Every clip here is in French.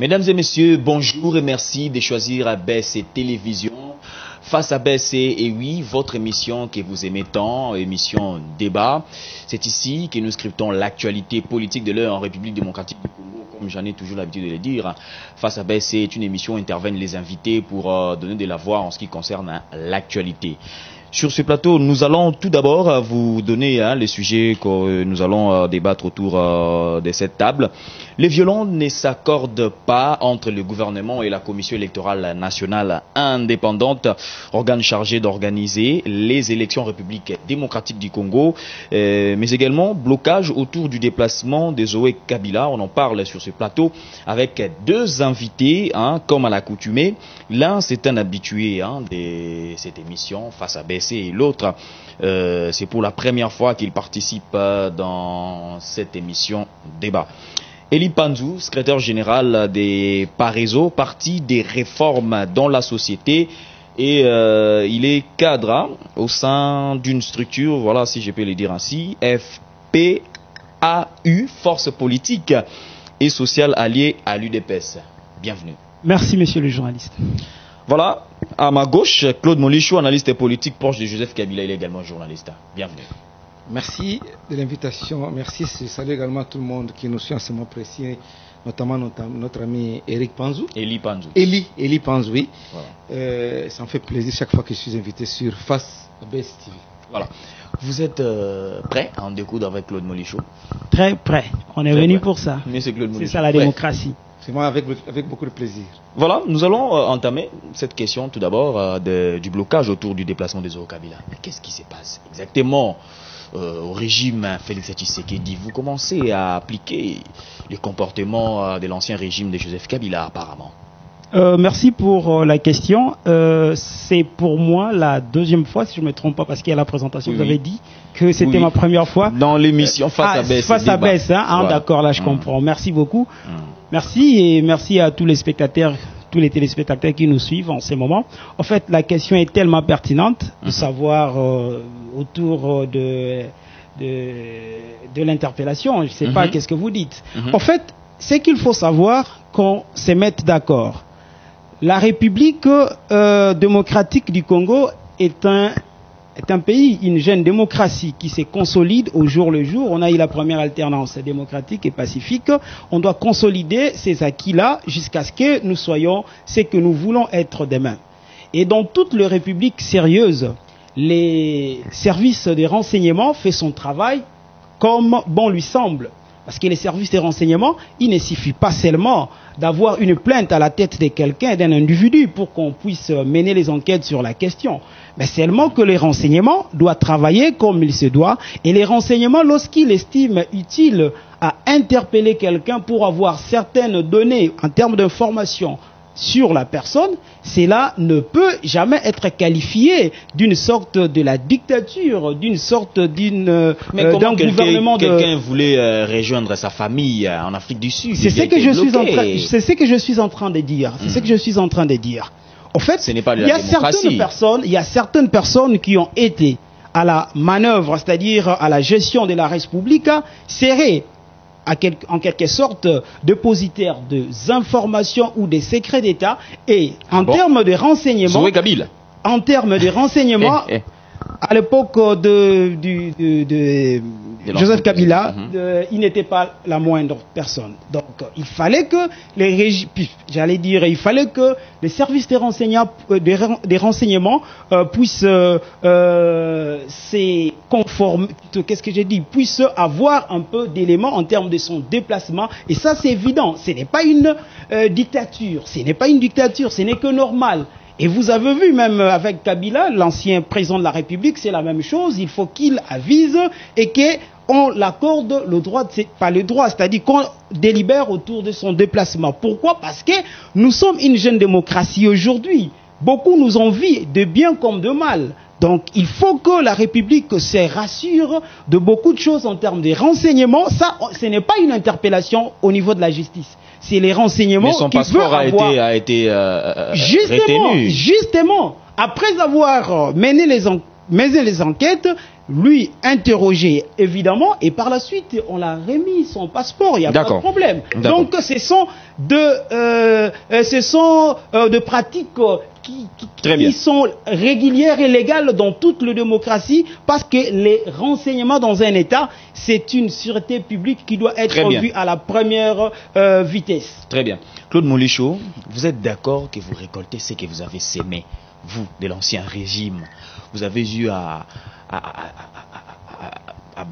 Mesdames et messieurs, bonjour et merci de choisir ABC Télévision. Face à ABC, et oui, votre émission que vous aimez tant, émission débat. C'est ici que nous scriptons l'actualité politique de l'heure en République démocratique du Congo, comme j'en ai toujours l'habitude de le dire. Face à ABC est une émission où interviennent les invités pour donner de la voix en ce qui concerne l'actualité. Sur ce plateau, nous allons tout d'abord vous donner les sujets que nous allons débattre autour de cette table. Les violons ne s'accordent pas entre le gouvernement et la Commission électorale nationale indépendante, organe chargé d'organiser les élections en République démocratique du Congo, mais également blocage autour du déplacement de Zoé Kabila. On en parle sur ce plateau avec deux invités, comme à l'accoutumée. L'un, c'est un habitué de cette émission face à BC, et l'autre, c'est pour la première fois qu'il participe dans cette émission débat. Eli Panzou, secrétaire général des Parézo, parti des réformes dans la société, et il est cadre au sein d'une structure, voilà si je peux le dire ainsi, FPAU, Force politique et sociale alliée à l'UDPS. Bienvenue. Merci monsieur le journaliste. Voilà, à ma gauche, Claude Molichou, analyste politique proche de Joseph Kabila, il est également journaliste. Bienvenue. Merci de l'invitation. Merci. Je salue également tout le monde qui nous suit en ce moment précis, notamment notre ami Eric Panzou. Eli Panzou. Eli Panzou, oui. Voilà. Ça me fait plaisir chaque fois que je suis invité sur Face à BS TV. Voilà. Vous êtes prêt à en découdre avec Claude Molichou? Très prêt. On est venu pour ça. C'est ça la démocratie. C'est moi avec beaucoup de plaisir. Voilà, nous allons entamer cette question tout d'abord du blocage autour du déplacement de Zoé Kabila. Qu'est-ce qui se passe exactement au régime Félix Tshisekedi? Vous commencez à appliquer les comportements de l'ancien régime de Joseph Kabila apparemment. Merci pour la question. C'est pour moi la deuxième fois, si je ne me trompe pas, parce qu'il y a la présentation, vous avez dit que c'était ma première fois. Dans l'émission Face à BS. Face à BS, voilà. D'accord, là je comprends. Merci beaucoup. Merci et merci à tous les spectateurs, tous les téléspectateurs qui nous suivent en ce moment. En fait, la question est tellement pertinente de savoir autour de l'interpellation. Je ne sais pas qu'est-ce que vous dites. En fait, c'est qu'il faut savoir qu'on se mette d'accord. La République démocratique du Congo est un pays, une jeune démocratie qui se consolide au jour le jour. On a eu la première alternance démocratique et pacifique. On doit consolider ces acquis-là jusqu'à ce que nous soyons ce que nous voulons être demain. Et dans toute les républiques sérieuses, les services de renseignement font son travail comme bon lui semble. Parce que les services de renseignement, il ne suffit pas seulement d'avoir une plainte à la tête de quelqu'un, d'un individu, pour qu'on puisse mener les enquêtes sur la question. Mais seulement que les renseignements doivent travailler comme il se doit. Et les renseignements, lorsqu'ils estiment utile à interpeller quelqu'un pour avoir certaines données en termes d'information sur la personne, cela ne peut jamais être qualifié d'une sorte de la dictature, d'une sorte d'un gouvernement de... Quelqu'un voulait rejoindre sa famille en Afrique du Sud. C'est ce que je suis en train de dire. C'est ce que je suis en train de dire. En fait, ce n'est pas de la démocratie. Il y a certaines personnes qui ont été à la manœuvre, c'est-à-dire à la gestion de la République, serrées en quelque sorte dépositaire des informations ou des secrets d'État, et en termes de renseignements, à l'époque de Joseph Kabila, il n'était pas la moindre personne. Donc il fallait que il fallait que les services des renseignements puissent puissent avoir un peu d'éléments en termes de son déplacement. Et ça c'est évident. Ce n'est pas une dictature. Ce n'est pas une dictature. Ce n'est que normal. Et vous avez vu, même avec Kabila, l'ancien président de la République, c'est la même chose. Il faut qu'il avise et qu'on l'accorde le droit, pas le droit, c'est-à-dire qu'on délibère autour de son déplacement. Pourquoi? Parce que nous sommes une jeune démocratie aujourd'hui. Beaucoup nous envient de bien comme de mal. Donc il faut que la République se rassure de beaucoup de choses en termes de renseignements. Ça, ce n'est pas une interpellation au niveau de la justice. C'est les renseignements. Mais son passeport a été retenu. Justement, après avoir mené les enquêtes, lui interrogé, évidemment, et par la suite, on l'a remis son passeport, il n'y a pas de problème. Donc, ce sont de pratiques qui sont régulières et légales dans toute la démocratie, parce que les renseignements dans un État, c'est une sûreté publique qui doit être vue à la première vitesse. Très bien. Claude Molichot, vous êtes d'accord que vous récoltez ce que vous avez sémé, vous, de l'ancien régime? Vous avez eu à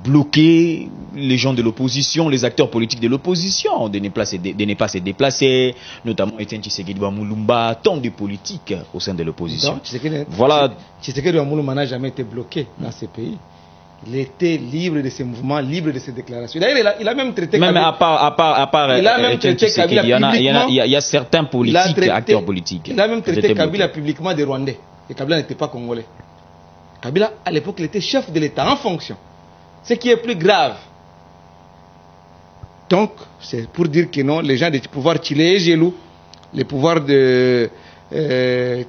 bloquer les gens de l'opposition, les acteurs politiques de l'opposition, de ne pas se déplacer, notamment Etienne Tshisekedi Moulumba, tant de politiques au sein de l'opposition. Voilà. Tshisekedi Moulumba n'a jamais été bloqué dans ce pays. Il était libre de ses mouvements, libre de ses déclarations. D'ailleurs, il a même traité... Même à part il a même traité Kabila publiquement... Il y a certains politiques, acteurs politiques. Il a même traité Kabila publiquement des Rwandais. Et Kabila n'était pas congolais. Kabila, à l'époque, il était chef de l'État en fonction. Ce qui est plus grave. Donc, c'est pour dire que non, les gens du pouvoir Chile et Gelou, le pouvoir de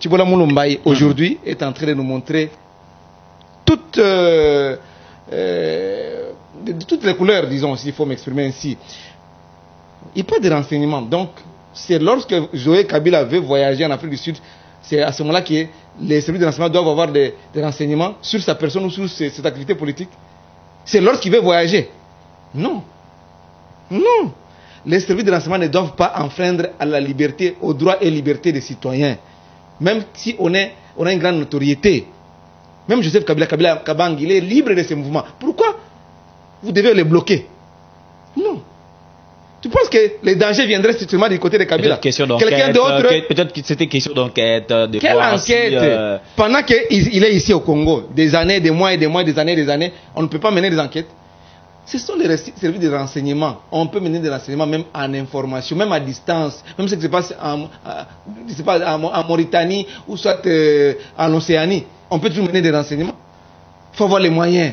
Tibola Moulumbaï, aujourd'hui, est en train de nous montrer toutes les couleurs, disons, s'il faut m'exprimer ainsi. Il n'y a pas de renseignements. Donc, c'est lorsque Joël Kabila veut voyager en Afrique du Sud, c'est à ce moment-là que les services de renseignement doivent avoir des renseignements sur sa personne ou sur cette activité politique. C'est lorsqu'il veut voyager. Non. Non. Les services de renseignement ne doivent pas enfreindre à la liberté, aux droits et libertés des citoyens. Même si on a une grande notoriété. Même Joseph Kabila Kabang, il est libre de ses mouvements. Pourquoi vous devez les bloquer? Non. Tu penses que les dangers viendraient strictement du côté de Kabila? Quelqu'un d'autre? Peut-être que c'était question d'enquête. Quelle enquête? Pendant qu'il est ici au Congo, des années, des mois et des mois, des années, on ne peut pas mener des enquêtes. Ce sont les services de renseignement. On peut mener des renseignements même en information, même à distance. Même ce qui se passe en Mauritanie ou soit en Océanie. On peut toujours mener des renseignements. Il faut avoir les moyens.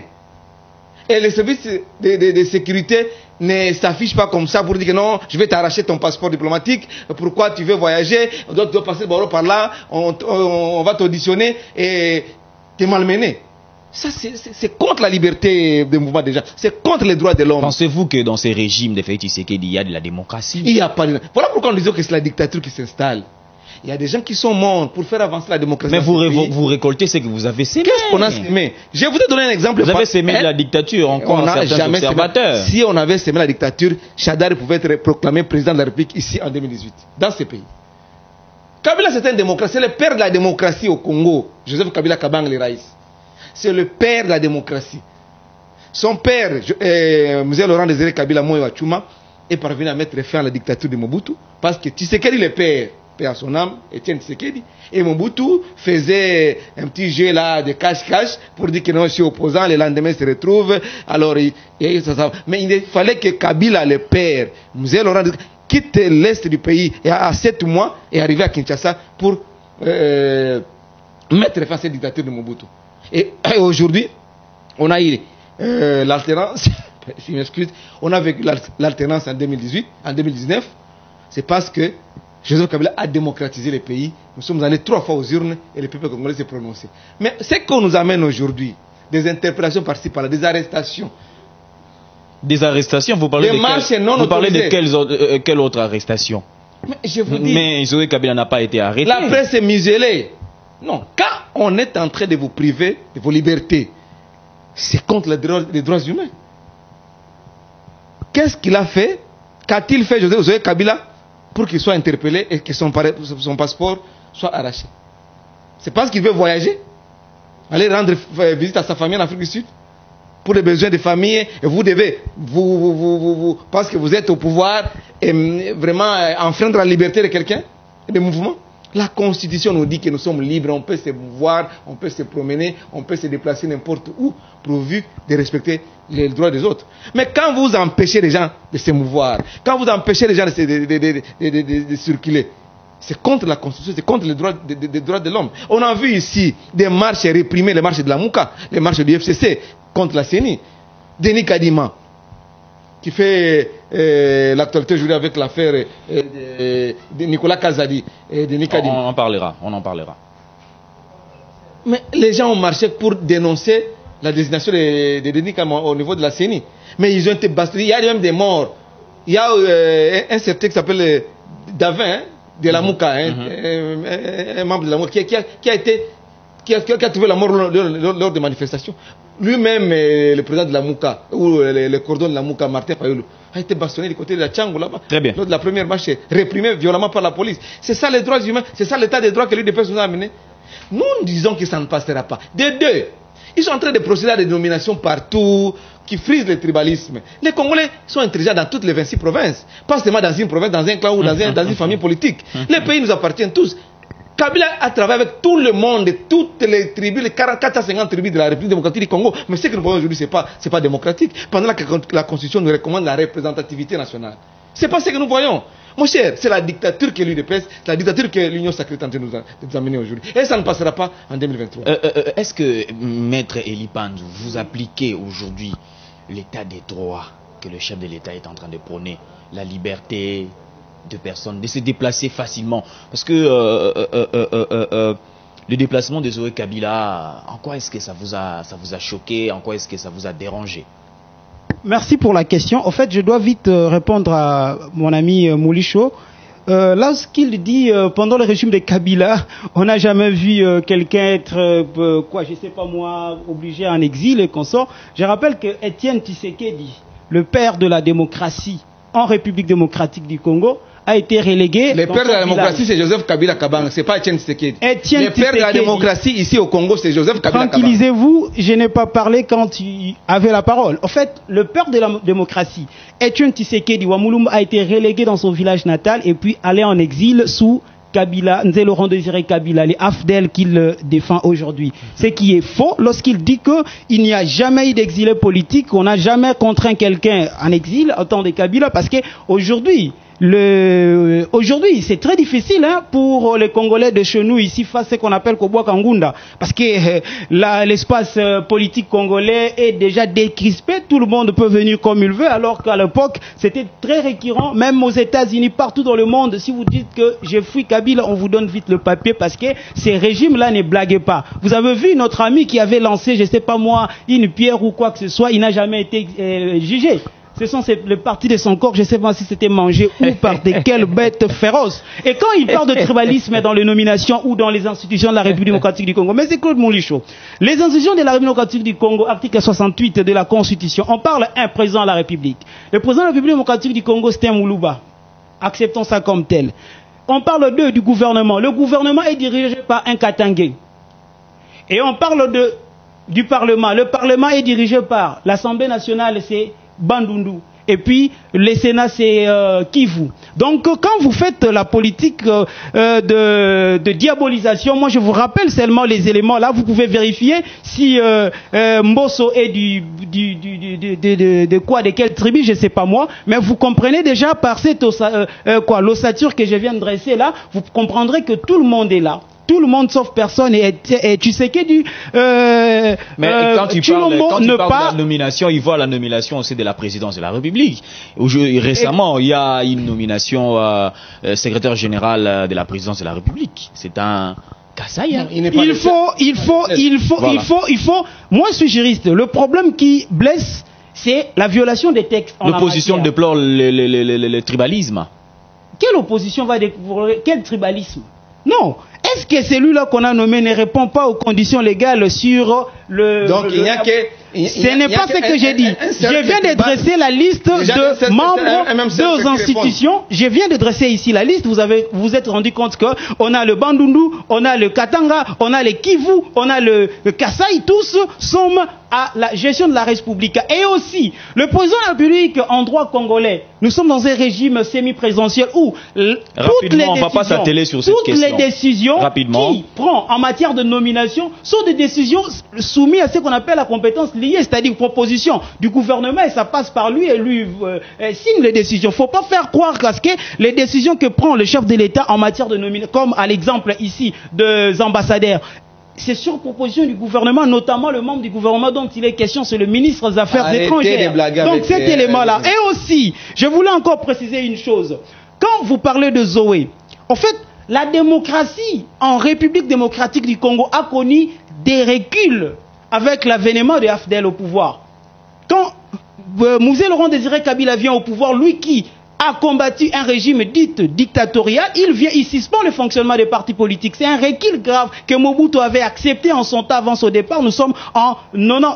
Et les services de sécurité ne s'affichent pas comme ça pour dire que non, je vais t'arracher ton passeport diplomatique, pourquoi tu veux voyager, on doit passer par là, on va t'auditionner et te malmener. Ça, c'est contre la liberté de mouvement déjà. C'est contre les droits de l'homme. Pensez-vous que dans ces régimes de Félix Tshisekedi, il y a de la démocratie? Il n'y a pas de... Voilà pourquoi on disait que c'est la dictature qui s'installe. Il y a des gens qui sont morts pour faire avancer la démocratie. Mais vous récoltez ce que vous avez sémé. Qu'est-ce qu'on a sémé? Je vais vous donner un exemple. Vous avez sémé de la dictature, encore certains observateurs. Si on avait sémé la dictature, Chadar pouvait être proclamé président de la République ici en 2018, dans ce pays. Kabila, c'est un démocrate, c'est le père de la démocratie au Congo. Joseph Kabila Kabang le Raïs. C'est le père de la démocratie. Son père, M. Laurent Désiré Kabila Moïwa Chouma, est parvenu à mettre fin à la dictature de Mobutu, parce que Tshisekedi le père. Paix à son âme, Etienne Tshisekedi. Et Mobutu faisait un petit jeu là de cache-cache pour dire que non, je suis opposant, le lendemain se retrouve. Alors, mais il fallait que Kabila, le père, M. Laurent, quitte l'est du pays et à 7 mois et arriver à Kinshasa pour mettre fin à cette dictature de Mobutu. Et aujourd'hui, on a eu l'alternance, je m'excuse, on a vécu l'alternance en 2018, en 2019. C'est parce que Joseph Kabila a démocratisé le pays. Nous sommes allés 3 fois aux urnes et le peuple congolais s'est prononcé. Mais ce qu'on nous amène aujourd'hui, des interpellations par-ci par-là, des arrestations. Des arrestations? Vous parlez de quelle autre arrestation? Mais je vous dis. Mais Joseph Kabila n'a pas été arrêté. La presse est muselée. Non, quand on est en train de vous priver de vos libertés, c'est contre les droits humains. Qu'est-ce qu'il a fait? Qu'a-t-il fait Joseph Kabila pour qu'il soit interpellé et que son passeport soit arraché? C'est parce qu'il veut voyager, aller rendre visite à sa famille en Afrique du Sud, pour les besoins de famille, et vous devez, parce que vous êtes au pouvoir, et vraiment enfreindre la liberté de quelqu'un, de mouvement. La Constitution nous dit que nous sommes libres, on peut se mouvoir, on peut se promener, on peut se déplacer n'importe où, pourvu de respecter les droits des autres. Mais quand vous empêchez les gens de se mouvoir, quand vous empêchez les gens de circuler, c'est contre la Constitution, c'est contre les droits de l'homme. On a vu ici des marches réprimées, les marches de la Mouka, les marches du FCC, contre la CENI. Denis Kadima, qui fait l'actualité aujourd'hui avec l'affaire de Nicolas Kazadi et Denis Kadima. On en parlera. Mais les gens ont marché pour dénoncer la désignation des Denis au niveau de la CENI. Mais ils ont été bastonnés. Il y a même des morts. Il y a un certain qui s'appelle Davin, hein, de la Mouka, hein, un membre de la Mouka, qui a trouvé la mort lors des manifestations. Lui-même, le président de la Mouka, ou le cordon de la Mouka, Martin Fayoulou, a été bastonné du côté de la Tchangou là-bas. Très bien. Lors de la première marche, réprimé violemment par la police. C'est ça les droits humains, c'est ça l'état des droits que l'UDPS nous a amené. Nous disons que ça ne passera pas. Des deux, ils sont en train de procéder à des nominations partout, qui frisent le tribalisme. Les Congolais sont intelligents dans toutes les 26 provinces. Pas seulement dans une province, dans un clan ou dans une famille politique. Les pays nous appartiennent tous. Kabila a travaillé avec tout le monde, toutes les tribus, les 450 tribus de la République démocratique du Congo. Mais ce que nous voyons aujourd'hui, ce n'est pas démocratique. Pendant que la Constitution nous recommande la représentativité nationale. Ce n'est pas ce que nous voyons. Mon cher, c'est la dictature que l'UDPS, c'est la dictature que l'Union sacrée est en train de nous amener aujourd'hui. Et ça ne passera pas en 2023. Est-ce que, Maître Eli Pandou, vous appliquez aujourd'hui l'état des droits que le chef de l'État est en train de prôner, la liberté de personnes, de se déplacer facilement? Parce que le déplacement de Zoé Kabila, en quoi est-ce que ça vous a choqué? En quoi est-ce que ça vous a dérangé? Merci pour la question. En fait, je dois vite répondre à mon ami Moulicho. Lorsqu'il dit pendant le régime de Kabila, on n'a jamais vu quelqu'un être, je sais pas moi, obligé en exil et consort. Je rappelle que Étienne Tshisekedi, le père de la démocratie en République démocratique du Congo, a été relégué. Le père de la démocratie, c'est Joseph Kabila Kabang, c'est pas Étienne Tshisekedi. Le père de la démocratie ici au Congo, c'est Joseph Kabila Kabang. Tranquillisez-vous, je n'ai pas parlé quand il avait la parole. En fait, le père de la démocratie, Étienne Tshisekedi Wamulumba, a été relégué dans son village natal et puis allé en exil sous Kabila, Nzé Laurent Désiré Kabila, les AFDEL qu'il défend aujourd'hui. Ce qui est faux lorsqu'il dit qu'il n'y a jamais eu d'exilé politique, on n'a jamais contraint quelqu'un en exil en temps de Kabila, parce qu'aujourd'hui, aujourd'hui, c'est très difficile pour les Congolais de chez nous ici face à ce qu'on appelle Kobwa Kangunda, parce que l'espace politique congolais est déjà décrispé, tout le monde peut venir comme il veut, alors qu'à l'époque, c'était très récurrent, même aux États-Unis, partout dans le monde. Si vous dites que j'ai fui Kabila, on vous donne vite le papier, parce que ces régimes-là ne blaguent pas. Vous avez vu notre ami qui avait lancé, je ne sais pas moi, une pierre ou quoi que ce soit, il n'a jamais été jugé. Ce sont les parties de son corps, je ne sais pas si c'était mangé ou par de quelles bêtes féroces. Et quand il parle de tribalisme dans les nominations ou dans les institutions de la République démocratique du Congo, mais c'est Claude Moulicho. Les institutions de la République démocratique du Congo, article 68 de la Constitution, on parle un président de la République. Le président de la République démocratique du Congo, c'est un Moulouba. Acceptons ça comme tel. On parle du gouvernement. Le gouvernement est dirigé par un Katangé. Et on parle du Parlement. Le Parlement est dirigé par l'Assemblée nationale, c'est Bandundu. Et puis, le Sénat, c'est Kivu. Donc, quand vous faites la politique de diabolisation, moi, je vous rappelle seulement les éléments. Là, vous pouvez vérifier si Mbosso est de quelle tribu, je ne sais pas moi. Mais vous comprenez déjà par cette l'ossature que je viens de dresser là, vous comprendrez que tout le monde est là. Tout le monde sauf personne et tu sais que mais quand tu parles de la nomination, il voit la nomination aussi de la présidence de la République. Récemment, il y a une nomination secrétaire général de la présidence de la République. C'est un Kassai. Il faut. Moi, je suis juriste. Le problème qui blesse, c'est la violation des textes. L'opposition déplore le tribalisme. Quelle opposition va découvrir quel tribalisme? Non. Est-ce que celui-là qu'on a nommé ne répond pas aux conditions légales sur le... Donc il n'y a que... Ce n'est pas ce que j'ai dit. Je viens de dresser la liste de membres de institutions. Je viens de dresser ici la liste. Vous vous êtes rendu compte qu'on a le Bandundu, on a le Katanga, on a le Kivu, on a le Kassai. Tous sont à la gestion de la République. Et aussi, le président de la République en droit congolais, nous sommes dans un régime semi-présidentiel où toutes les décisions qu'il prend en matière de nomination sont des décisions soumises à ce qu'on appelle la compétence liée, c'est-à-dire proposition du gouvernement, et ça passe par lui et lui signe les décisions. Il ne faut pas faire croire que les décisions que prend le chef de l'État en matière de nomination, comme à l'exemple ici des ambassadeurs, c'est sur proposition du gouvernement, notamment le membre du gouvernement dont il est question, c'est le ministre des Affaires étrangères. Donc cet élément-là. Et aussi, je voulais encore préciser une chose. Quand vous parlez de Zoé, en fait, la démocratie en République démocratique du Congo a connu des reculs avec l'avènement de AFDEL au pouvoir. Quand Mouzé Laurent Désiré Kabila vient au pouvoir, lui qui a combattu un régime dit dictatorial, il suspend le fonctionnement des partis politiques. C'est un recul grave que Mobutu avait accepté en son temps avant son départ. Nous sommes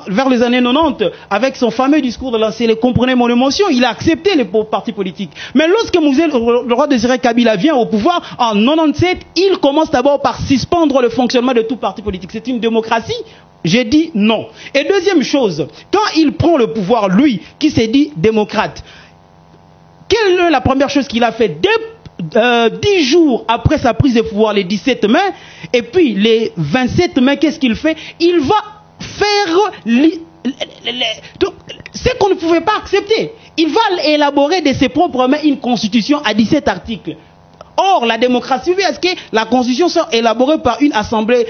vers les années 90 avec son fameux discours de l'ancien. Comprenez mon émotion, il a accepté les partis politiques. Mais lorsque Mouzé Laurent Désiré Kabila vient au pouvoir en 97, il commence d'abord par suspendre le fonctionnement de tout parti politique. C'est une démocratie? J'ai dit non. Et deuxième chose, quand il prend le pouvoir, lui, qui s'est dit démocrate, quelle est la première chose qu'il a fait? 10 jours après sa prise de pouvoir, les 17 mai, et puis les 27 mai, qu'est-ce qu'il fait? Il va faire ce qu'on ne pouvait pas accepter. Il va élaborer de ses propres mains une constitution à 17 articles. Or, la démocratie, est-ce que la constitution sera élaborée par une assemblée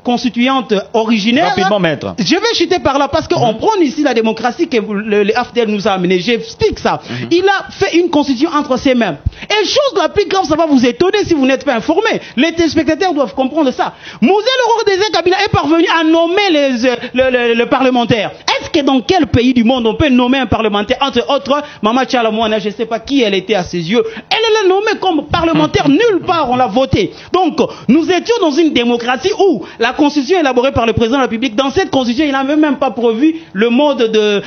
constituante originaire? Rapidement, maître. Je vais chuter par là parce qu'on prend ici la démocratie que le AFDEL nous a amené. J'explique ça. Il a fait une constitution entre ses mains. Et chose la plus grave, ça va vous étonner si vous n'êtes pas informé. Les téléspectateurs doivent comprendre ça. Mouzé Laurent Désiré Kabila est parvenu à nommer le parlementaire. Est-ce que dans quel pays du monde on peut nommer un parlementaire? Entre autres, Mama Tchalamouana, je ne sais pas qui elle était à ses yeux. Elle est nommée comme parlementaire, nulle part on l'a voté. Donc, nous étions dans une démocratie où la constitution élaborée par le président de la République, dans cette constitution, il n'avait même pas prévu le mode on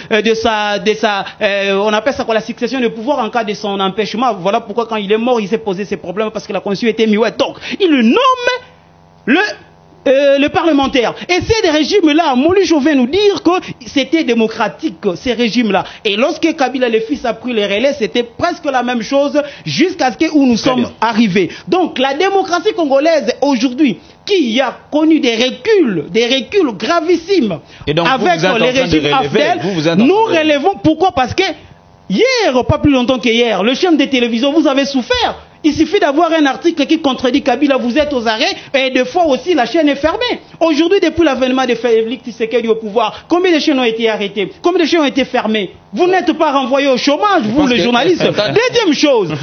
appelle ça quoi, la succession de pouvoir en cas de son empêchement. Voilà pourquoi quand il est mort, il s'est posé ses problèmes parce que la constitution était muette. Donc, il nomme le parlementaire. Et ces régimes-là, Mouly Chauvin nous dire que c'était démocratique, ces régimes-là. Et lorsque Kabila le fils a pris les relais, c'était presque la même chose jusqu'à ce où nous sommes arrivés. Donc la démocratie congolaise aujourd'hui, qui a connu des reculs gravissimes donc, avec les régimes AFDEL, nous relevons. Pourquoi? Parce que hier, pas plus longtemps qu'hier, le chaîne de télévision, vous avez souffert. Il suffit d'avoir un article qui contredit Kabila, vous êtes aux arrêts, et des fois aussi la chaîne est fermée. Aujourd'hui, depuis l'avènement de Félix Tshisekedi au pouvoir, combien de chaînes ont été arrêtées? Combien de chaînes ont été fermées? Vous n'êtes pas renvoyés au chômage, vous les journalistes. Deuxième chose,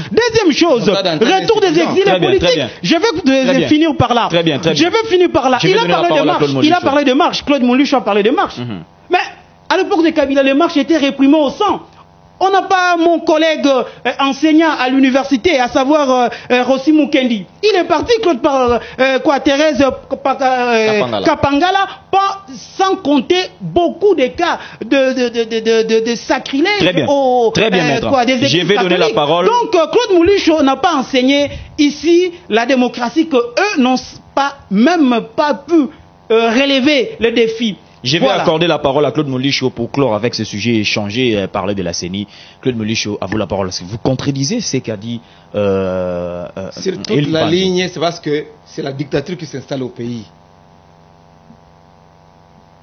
retour des exilés politiques. Je vais finir par là. Très bien. Je vais finir par là. Il a parlé de marche. Claude Moulucho a parlé de marche. Mais à l'époque de Kabila, les marches étaient réprimées au sang. On n'a pas mon collègue enseignant à l'université, à savoir Rossi Mukendi. Il est parti, Claude, Thérèse Kapangala, sans compter beaucoup de cas de sacrilège. Très bien, maître. Je vais donner la parole. Donc, Claude Moulucho n'a pas enseigné ici la démocratie, que eux n'ont même pas pu relever le défi. Je vais accorder la parole à Claude Moulucho pour clore avec ce sujet, échanger, parler de la CENI. Claude Moulucho, à vous la parole. Vous contredisez ce qu'a dit sur toute la ligne, c'est parce que c'est la dictature qui s'installe au pays.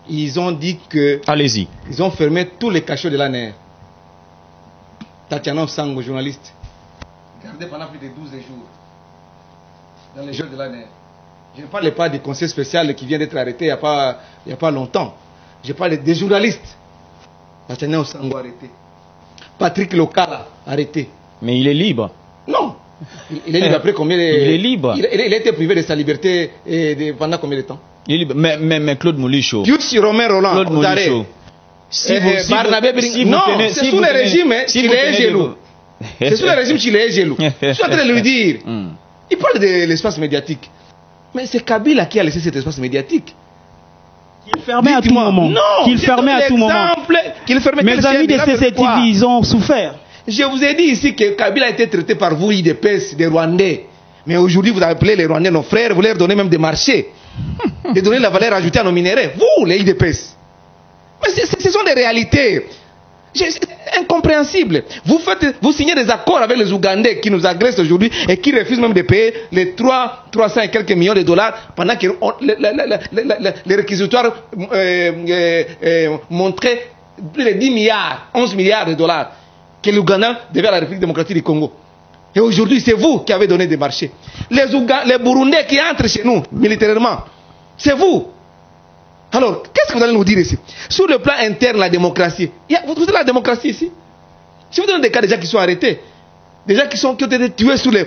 Ils ont dit que... Allez-y. Ils ont fermé tous les cachots de l'ANR. Tatiana Sango, journaliste, gardée pendant plus de 12 jours dans les jeux de l'ANR. Je ne parle pas du conseil spécial qui vient d'être arrêté il n'y a pas longtemps. Je parle des journalistes. Tatiana Osango arrêté. Patrick Lokala arrêté. Mais il est libre. Non. Il est libre après combien de... Il est libre. Il a été privé de sa liberté pendant combien de temps? Il est libre. Mais Claude Moulucho. Pius Romain Roland. Claude Moulucho. Non, c'est sous le régime qu'il est jaloux. C'est sous le régime qu'il est jaloux. Je suis en train de lui dire. Il parle de l'espace médiatique. Mais c'est Kabila qui a laissé cet espace médiatique. Qu'il fermait à tout moment. Non, qu'il fermait à tout moment. Mes amis de CCTV, ils ont souffert. Je vous ai dit ici que Kabila a été traité par vous, IDPS, des Rwandais. Mais aujourd'hui, vous appelez les Rwandais nos frères, vous leur donnez même des marchés. De donner la valeur ajoutée à nos minéraux. Vous, les IDPS. Mais ce sont des réalités. C'est incompréhensible. Vous signez des accords avec les Ougandais qui nous agressent aujourd'hui et qui refusent même de payer les 300 et quelques millions de dollars pendant que les réquisitoires montraient plus de 10 milliards, 11 milliards de dollars que l'Ouganda devait à la République démocratique du Congo. Et aujourd'hui, c'est vous qui avez donné des marchés. Les Burundais qui entrent chez nous militairement, c'est vous. Alors, qu'est-ce que vous allez nous dire ici? Sur le plan interne, la démocratie. Vous avez la démocratie ici? Si vous donnez des cas de gens qui sont arrêtés, des gens qui ont été tués sur les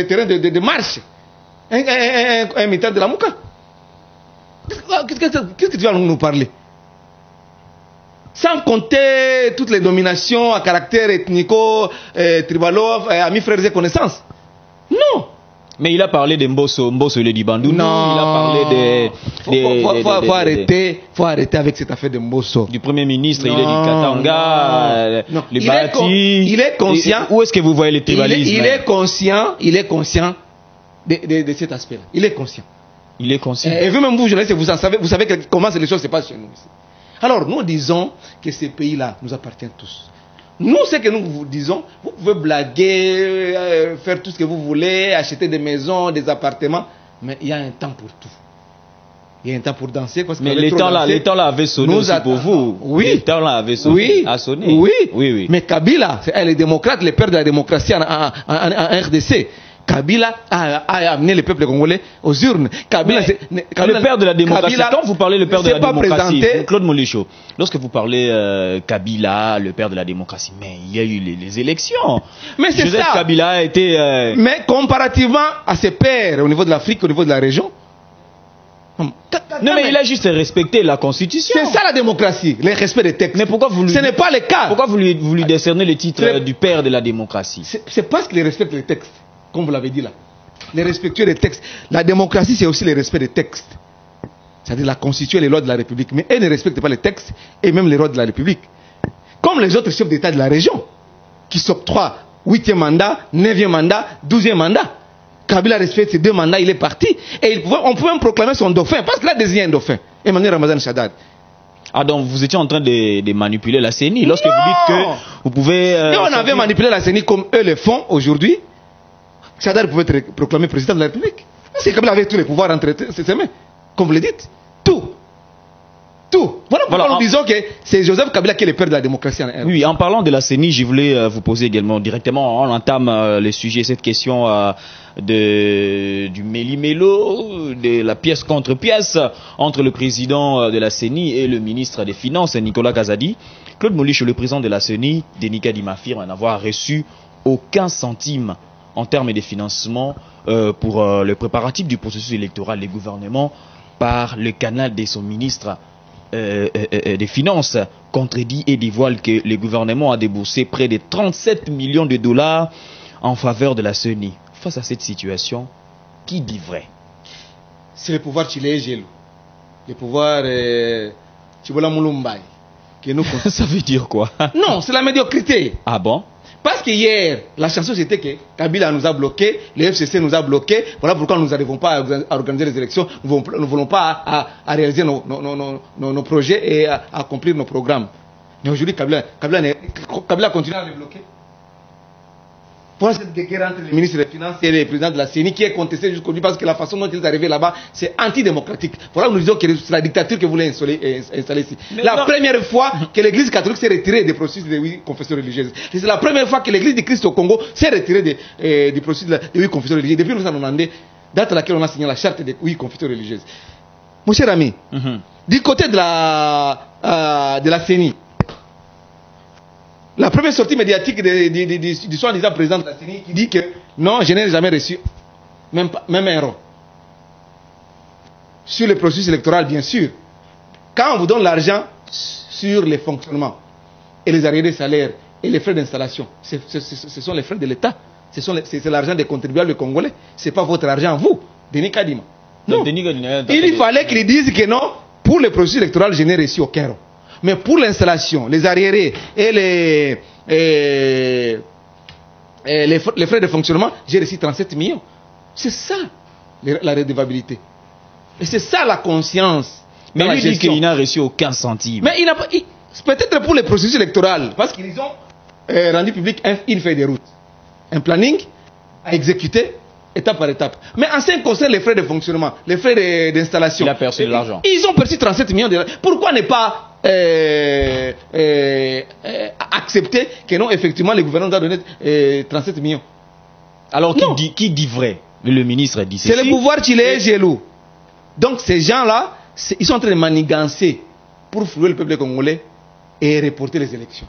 terrains de marche, un militaire de la Mouka. Qu'est-ce que tu vas nous parler? Sans compter toutes les dominations à caractère ethnico, tribalo, amis, frères et connaissances. Non. Mais il a parlé de Mbosso le Dibandou. Non. Il a parlé faut arrêter avec cette affaire de Mbosso. Du Premier ministre, Non, il est du Katanga, non. les bâtis. Il est conscient. Où est-ce que vous voyez le tribalisme? Il est conscient de cet aspect-là. Il est conscient. Il est conscient. Et vous-même, vous, journalistes, vous savez comment les choses se passent chez nous ici. Alors, nous disons que ces pays-là nous appartiennent tous. Nous, ce que nous vous disons, vous pouvez blaguer, faire tout ce que vous voulez, acheter des maisons, des appartements, mais il y a un temps pour tout. Il y a un temps pour danser. Parce mais les temps là avaient sonné aussi pour vous. Oui. Les temps là avaient sonné. Oui. A sonné. Oui. Oui, oui. Mais Kabila, les démocrates, les pères de la démocratie en RDC. Kabila a amené le peuple congolais aux urnes. Kabila, le père de la démocratie. Kabila, quand vous parlez le père de la démocratie, présenté. Claude Molicho, lorsque vous parlez Kabila, le père de la démocratie, mais il y a eu les élections. Mais c'est Joseph ça. Kabila a été. Mais comparativement à ses pairs au niveau de l'Afrique, au niveau de la région. Non, mais il a juste respecté la Constitution. C'est ça la démocratie, le respect des textes. Mais pourquoi vous lui... Ce n'est pas le cas. Pourquoi vous lui décernez le titre du père de la démocratie? C'est parce qu'il respecte les textes, comme vous l'avez dit là. Les respectueux des textes. La démocratie, c'est aussi le respect des textes. C'est-à-dire la Constitution et les lois de la République. Mais elle ne respecte pas les textes et même les lois de la République. Comme les autres chefs d'État de la région, qui s'octroient 8e mandat, 9e mandat, 12e mandat. Kabila respecte ces 2 mandats, il est parti. Et on pouvait même proclamer son dauphin, parce qu'il a désigné un dauphin, Emmanuel Ramazan Shadad. Ah, donc vous étiez en train de manipuler la CENI lorsque vous dites que vous pouvez... Et on avait manipulé la CENI comme eux le font aujourd'hui. Shadad pouvait être proclamé président de la République. Parce que Kabila avait tous les pouvoirs entre ses mains. Comme vous le dites. Tout. Voilà pourquoi nous disons que c'est Joseph Kabila qui est le père de la démocratie. Oui, en parlant de la CENI, je voulais vous poser également directement, on entame le sujet, cette question du méli-mélo, de la pièce contre pièce entre le président de la CENI et le ministre des Finances, Nicolas Kazadi. Claude Molicho, le président de la CENI, Denis Kadima, affirme n'avoir reçu aucun centime en termes de financement pour le préparatif du processus électoral des gouvernements par le canal de son ministre des Finances, contredit et dévoile que le gouvernement a déboursé près de 37 millions de dollars en faveur de la CENI. Face à cette situation, qui dit vrai? C'est le pouvoir chilien, le pouvoir Chibola Moulumbaï. Ça veut dire quoi? Non, c'est la médiocrité. Ah bon? Parce que hier, la chanson c'était que Kabila nous a bloqués, le FCC nous a bloqués, voilà pourquoi nous n'arrivons pas à organiser les élections, nous ne voulons pas à réaliser nos projets et à accomplir nos programmes. Mais aujourd'hui, Kabila continue à les bloquer. Voilà cette guerre entre le ministre des Finances et le président de la CENI qui est contesté jusqu'aujourd'hui parce que la façon dont il est arrivé là-bas, c'est antidémocratique. Voilà, nous disons que c'est la dictature que vous voulez installer ici. La première fois que l'église catholique s'est retirée des processus de 8 confessions religieuses. C'est la première fois que l'église du Christ au Congo s'est retirée du processus de 8 confessions religieuses. Depuis 1990, date à laquelle on a signé la charte des 8 confessions religieuses. Mon cher ami, du côté de la CENI, la première sortie médiatique du soi-disant président de la CENI qui dit que non, je n'ai jamais reçu même un euro. Sur le processus électoral, bien sûr. Quand on vous donne l'argent sur les fonctionnements et les arriérés de salaire et les frais d'installation, ce sont les frais de l'État. C'est l'argent des contribuables congolais. Ce n'est pas votre argent, vous, Denis Kadima. Non. Il fallait qu'ils disent que non, pour le processus électoral, je n'ai reçu aucun euro. Mais pour l'installation, les arriérés et les frais de fonctionnement, j'ai reçu 37 millions. C'est ça la redevabilité. Et c'est ça la conscience. Mais lui dit qu'il n'a reçu aucun centime. Mais il n'a pas. Peut-être pour les processus électoraux, parce qu'ils ont rendu public une feuille de route, un planning à exécuter étape par étape. Mais en ce qui concerne les frais de fonctionnement, les frais d'installation, il a perçu de l'argent. Ils ont perçu 37 millions de dollars. Pourquoi ne pas accepter que non, effectivement, le gouvernement doit donner 37 millions? Alors, qui dit vrai? Le ministre dit c'est le pouvoir chilien jaloux. Donc, ces gens-là, ils sont en train de manigancer pour flouer le peuple congolais et reporter les élections.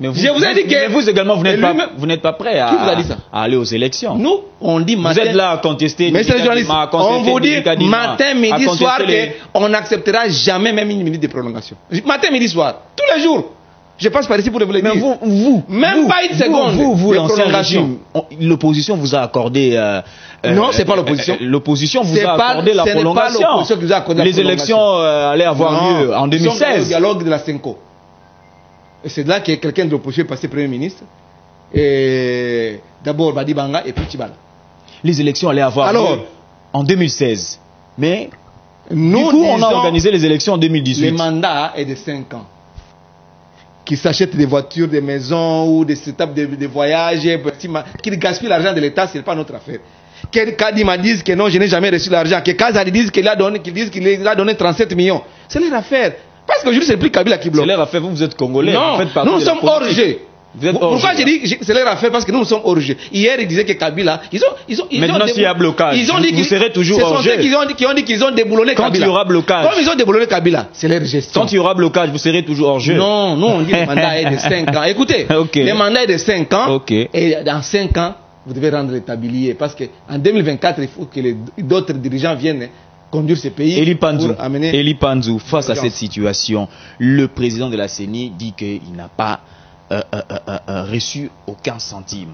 Mais vous, je vous ai dit que... Mais vous également, vous n'êtes pas prêt à aller aux élections. Nous, on dit matin... Vous êtes là à contester... Mais c'est les journalistes. On vous dit matin, midi, soir qu'on n'acceptera jamais même une minute de prolongation. Matin, midi, soir. Tous les jours. Je passe par ici pour vous le dire. Mais vous, même pas une seconde. Vous, l'ancien régime, l'opposition vous a accordé... non, c'est pas l'opposition. L'opposition vous a accordé la prolongation. Les élections allaient avoir lieu en 2016. C'est le dialogue de la Senko. Et c'est là que quelqu'un de l'opposition est passé Premier ministre. Et d'abord Badi Banga et puis Tibala. Les élections allaient avoir lieu en 2016. Mais nous, du coup, on a organisé les élections en 2018. Le mandat est de 5 ans. Qui s'achètent des voitures, des maisons ou des étapes de voyage, qui gaspillent l'argent de l'État, ce n'est pas notre affaire. Que Kadima dise que non, je n'ai jamais reçu l'argent. Que Kazali dise qu'il a donné 37 millions. C'est leur affaire. Parce qu'aujourd'hui, c'est plus Kabila qui bloque. C'est leur affaire, vous êtes Congolais. Non, nous sommes hors jeu. Pourquoi je dis c'est leur affaire? Parce que nous sommes hors jeu. Hier, ils disaient que Kabila, maintenant, s'il y a blocage, vous serez toujours hors jeu. Ce sont ceux qui ont dit qu'ils ont déboulonné Kabila. Quand il y aura blocage. Comme ils ont déboulonné Kabila, c'est leur gestion. Quand il y aura blocage, vous serez toujours hors jeu. Non, nous on dit le mandat est de 5 ans. Écoutez, le mandat est de 5 ans. Et dans 5 ans, vous devez rendre le tablier. Parce qu'en 2024, il faut que d'autres dirigeants viennent conduire ce pays. Eli Panzou, face à cette situation, le président de la CENI dit qu'il n'a pas reçu aucun centime.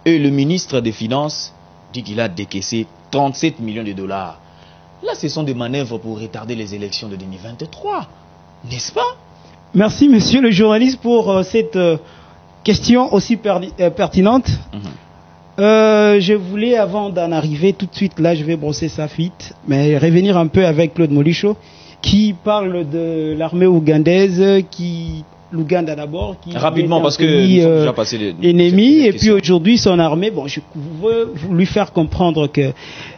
Et le ministre des Finances dit qu'il a décaissé 37 millions de dollars. Là, ce sont des manœuvres pour retarder les élections de 2023. N'est-ce pas? Merci, monsieur le journaliste, pour cette question aussi pertinente. Je voulais, avant d'en arriver tout de suite, là, je vais brosser sa fuite, mais revenir un peu avec Claude Molicho, qui parle de l'armée ougandaise, l'Ouganda d'abord, qui rapidement parce que nous sommes déjà passés ennemi, et puis aujourd'hui son armée. Bon, je veux lui faire comprendre que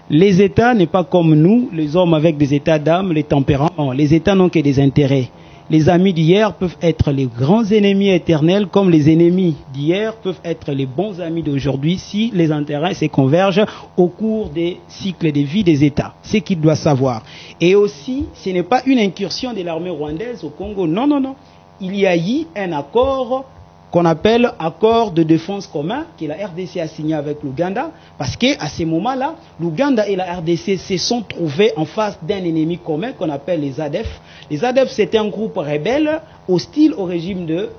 les États n'est pas comme nous, les hommes avec des états d'âme, les tempéraments. Les États n'ont que des intérêts. Les amis d'hier peuvent être les grands ennemis éternels, comme les ennemis d'hier peuvent être les bons amis d'aujourd'hui si les intérêts se convergent au cours des cycles de vie des États. C'est ce qu'il doit savoir. Et aussi, ce n'est pas une incursion de l'armée rwandaise au Congo. Non, non, non. Il y a eu un accord qu'on appelle accord de défense commun que la RDC a signé avec l'Ouganda, parce qu'à ce moment-là, l'Ouganda et la RDC se sont trouvés en face d'un ennemi commun qu'on appelle les ADF. Les ADF, c'était un groupe rebelle hostile au régime de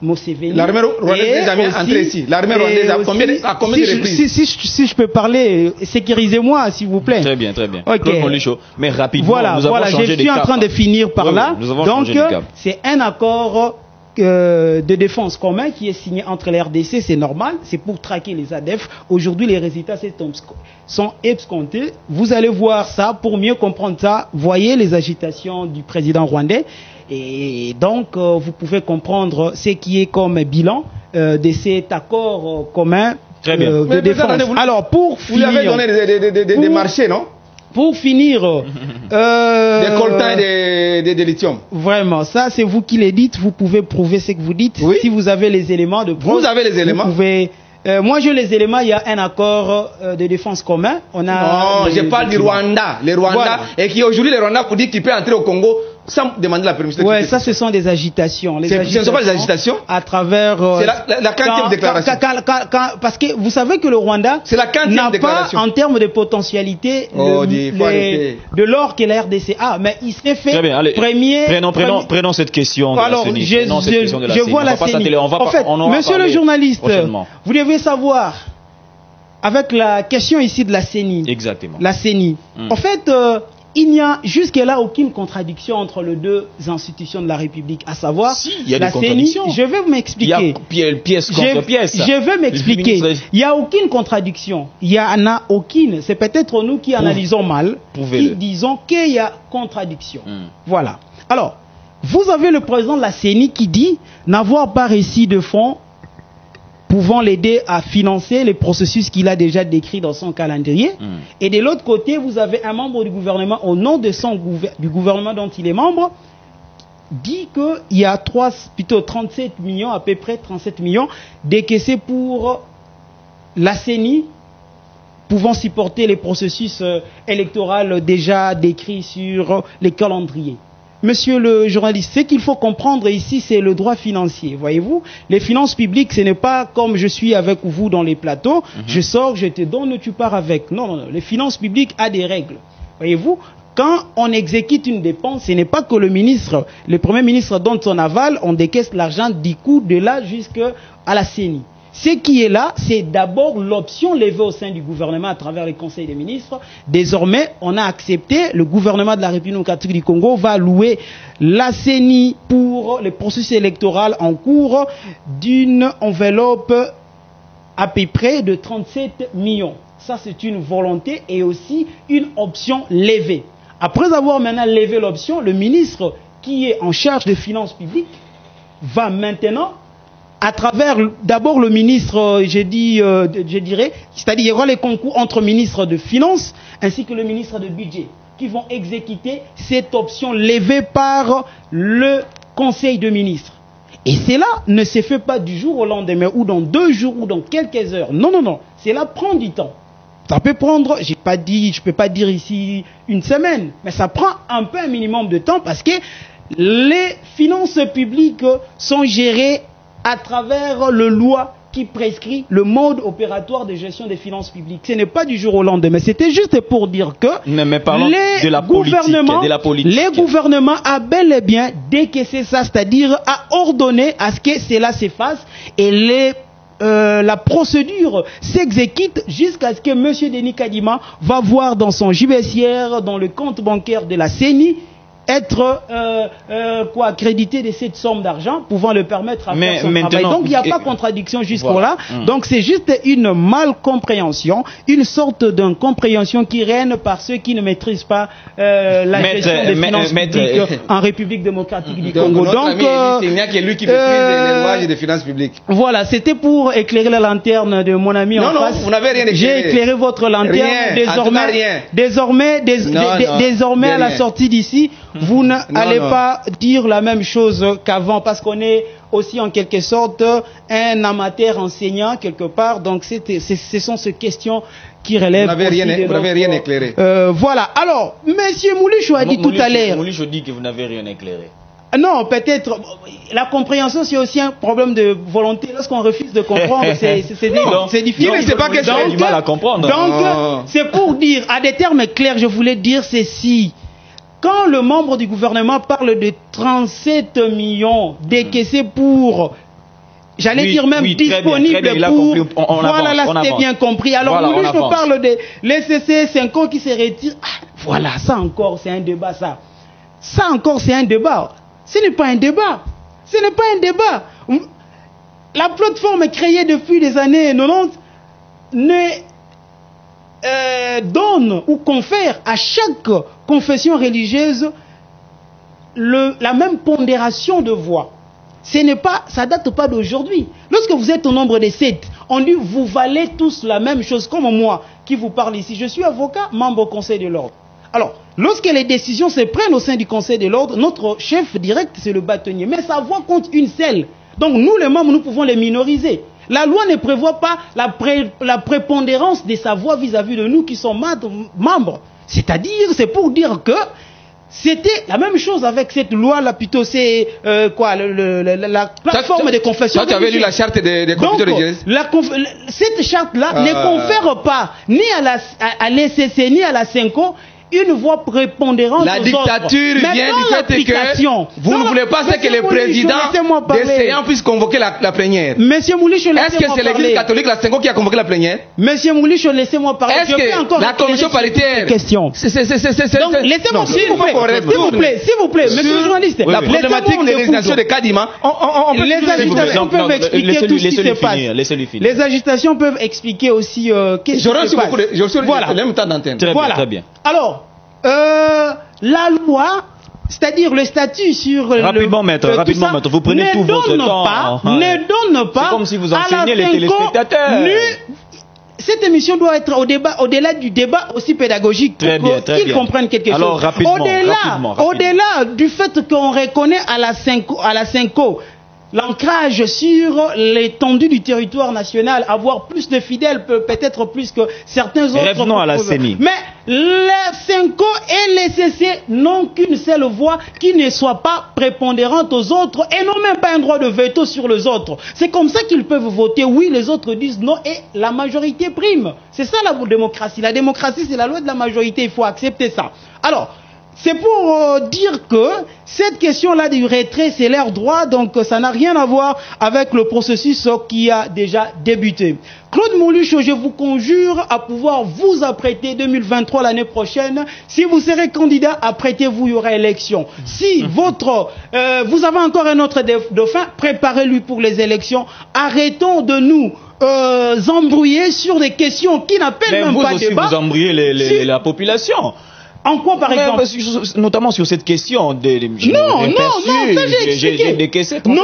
Museveni. L'armée rwandaise est jamais entrée ici. L'armée rwandaise a combien de reprises? Si je peux parler, sécurisez-moi, s'il vous plaît. Très bien, très bien. Okay. Mais rapidement, voilà, nous avons changé je suis en train de finir par là. Donc, c'est un accord de défense commun qui est signé entre les RDC, c'est normal, c'est pour traquer les ADF. Aujourd'hui, les résultats sont escomptés. Vous allez voir ça, pour mieux comprendre ça, voyez les agitations du président rwandais. Et donc, vous pouvez comprendre ce qui est comme bilan de cet accord commun de défense. Alors, pour finir... Vous lui avez donné des marchés, non? Pour finir... des coltins et des lithium. Vraiment, ça c'est vous qui le dites, vous pouvez prouver ce que vous dites. Oui. Si vous avez les éléments de preuve... Vous avez les éléments? Vous pouvez... moi j'ai les éléments, il y a un accord de défense commun. On a non, je parle du Rwanda. Les Rwandais, voilà. Et qui aujourd'hui les Rwandais pour dire qu'il peut entrer au Congo sans demander la permission. Oui, ça ce sont des agitations. Ce ne sont pas des agitations. À travers... c'est la 15e déclaration. Parce que vous savez que le Rwanda n'a pas en termes de potentialité de l'or que la RDC a. Mais il s'est fait premier... Prenons cette question. Alors, je vois la CENI. En fait, monsieur le journaliste, vous devez savoir, avec la question ici de la CENI. Exactement. La CENI. En fait... il n'y a jusque-là aucune contradiction entre les deux institutions de la République, à savoir la CENI. Je vais m'expliquer. Il y a pièce contre pièce. Je vais m'expliquer. Il n'y a aucune contradiction. Il n'y en a aucune. C'est peut-être nous qui analysons mal, qui disons qu'il y a contradiction. Voilà. Alors, vous avez le président de la CENI qui dit n'avoir pas réussi de fonds pouvant l'aider à financer les processus qu'il a déjà décrits dans son calendrier. Et de l'autre côté, vous avez un membre du gouvernement, au nom de du gouvernement dont il est membre, dit qu'il y a 37 millions, à peu près 37 millions, décaissés pour la CENI, pouvant supporter les processus électoraux déjà décrits sur les calendriers. monsieur le journaliste, ce qu'il faut comprendre ici, c'est le droit financier. Voyez-vous, les finances publiques, ce n'est pas comme je suis avec vous dans les plateaux, je sors, je te donne, tu pars avec. Non, non, non. Les finances publiques a des règles. Voyez-vous, quand on exécute une dépense, ce n'est pas que le Premier ministre donne son aval, on décaisse l'argent du coup de là jusqu'à la CENI. Ce qui est là, c'est d'abord l'option levée au sein du gouvernement à travers les conseils des ministres. Désormais, on a accepté, le gouvernement de la République démocratique du Congo va allouer la CENI pour le processus électoral en cours d'une enveloppe à peu près de 37 millions. Ça, c'est une volonté et aussi une option levée. Après avoir maintenant levé l'option, le ministre qui est en charge des finances publiques va maintenant, à travers d'abord le ministre, je dirais, c'est-à-dire il y aura les concours entre ministres de finances ainsi que le ministre de budget qui vont exécuter cette option levée par le conseil de ministres. Et cela ne se fait pas du jour au lendemain ou dans 2 jours ou dans quelques heures. Non, non, non. Cela prend du temps. Ça peut prendre, je ne peux pas dire ici une semaine, mais ça prend un peu un minimum de temps parce que les finances publiques sont gérées à travers le loi qui prescrit le mode opératoire de gestion des finances publiques. Ce n'est pas du jour au lendemain. C'était juste pour dire que mais parlons de la politique. Les gouvernements a bel et bien décaissé ça, c'est-à-dire a ordonné à ce que cela s'efface et la procédure s'exécute jusqu'à ce que M. Denis Kadima va voir dans son judiciaire, dans le compte bancaire de la CENI, être accrédité de cette somme d'argent pouvant le permettre à faire son travail. Donc il n'y a pas contradiction jusqu'au-là. Donc c'est juste une malcompréhension, une sorte d'incompréhension qui règne par ceux qui ne maîtrisent pas la gestion des finances publiques en République démocratique du Congo. Donc il n'y a que lui qui maîtrise les lois des finances publiques. Voilà, c'était pour éclairer la lanterne de mon ami en face. Non, vous n'avez rien éclairé. J'ai éclairé votre lanterne. Désormais à la sortie d'ici, vous n'allez pas dire la même chose qu'avant parce qu'on est aussi en quelque sorte un amateur enseignant quelque part. Donc ce sont ces questions qui relèvent. Vous n'avez rien éclairé. Voilà. Alors, Monsieur Moulichou a dit tout à l'heure. Moulichou dit que vous n'avez rien éclairé. Non, peut-être. La compréhension, c'est aussi un problème de volonté. Lorsqu'on refuse de comprendre, c'est difficile. C'est pas question. J'ai du mal à comprendre. Donc, c'est pour dire, à des termes clairs, je voulais dire ceci. Quand le membre du gouvernement parle de 37 millions décaissés pour, j'allais dire même disponibles pour, voilà, là c'était bien compris. Alors, voilà, je parle de l'ECC 5 ans qui se retire. Ah, voilà, ça encore, c'est un débat, ça. Ça encore, c'est un débat. Ce n'est pas un débat. Ce n'est pas un débat. La plateforme créée depuis les années 90 donne ou confère à chaque confession religieuse la même pondération de voix. Ça date pas d'aujourd'hui. Lorsque vous êtes au nombre de 7, on dit vous valez tous la même chose, comme moi qui vous parle ici. Je suis avocat, membre au Conseil de l'ordre. Alors, lorsque les décisions se prennent au sein du Conseil de l'ordre, notre chef direct, c'est le bâtonnier. Mais sa voix compte une seule. Donc nous, les membres, nous pouvons les minoriser. La loi ne prévoit pas la prépondérance de sa voix vis-à-vis de nous qui sont membres. C'est-à-dire, c'est pour dire que c'était la même chose avec cette loi-là, plutôt c'est la plateforme des confessions. Toi, tu avais lu la charte des confessions religieuses. Cette charte-là ne confère pas ni à l'ECC ni à la CENCO une voix prépondérante. La dictature vient du fait que vous ne voulez pas que le président des séances puisse convoquer la plénière. Monsieur Moulichou, est-ce que c'est l'église catholique, la CENCO, qui a convoqué la plénière? Monsieur Moulichou, laissez-moi parler. Est-ce que la commission paritaire... Question. Donc, laissez-moi, s'il vous plaît, monsieur le journaliste. La problématique des législations de Kadima, les agitations peuvent expliquer tout ce qui se passe. Les agitations peuvent expliquer aussi qu'est-ce qui se passe. J'ai aussi le même temps d'antenne. Très bien. Alors, la loi, c'est-à-dire le statut sur rapidement, maître, vous prenez tout votre temps. Ne donne pas. C'est comme si vous enseignez les téléspectateurs. Cette émission doit être au-delà du débat aussi pédagogique pour qu'ils comprennent quelque chose. Alors, rapidement. Au-delà du fait qu'on reconnaît à la CENCO l'ancrage sur l'étendue du territoire national, avoir plus de fidèles, peut-être plus que certains autres. Revenons à la CENI. Mais les Senko et les CC n'ont qu'une seule voix qui ne soit pas prépondérante aux autres et n'ont même pas un droit de veto sur les autres. C'est comme ça qu'ils peuvent voter oui, les autres disent non et la majorité prime. C'est ça la démocratie. La démocratie, c'est la loi de la majorité, il faut accepter ça. Alors, c'est pour dire que cette question-là du retrait, c'est leur droit, donc ça n'a rien à voir avec le processus qui a déjà débuté. Claude Molucho, je vous conjure à pouvoir vous apprêter 2023 l'année prochaine. Si vous serez candidat, apprêtez-vous, il y aura élection. Si vous avez encore un autre dauphin, préparez-lui pour les élections. Arrêtons de nous embrouiller sur des questions qui n'appellent même pas débat. Vous embrouillez la population. En quoi, par exemple? Notamment sur cette question des non, ça j'ai expliqué. Non,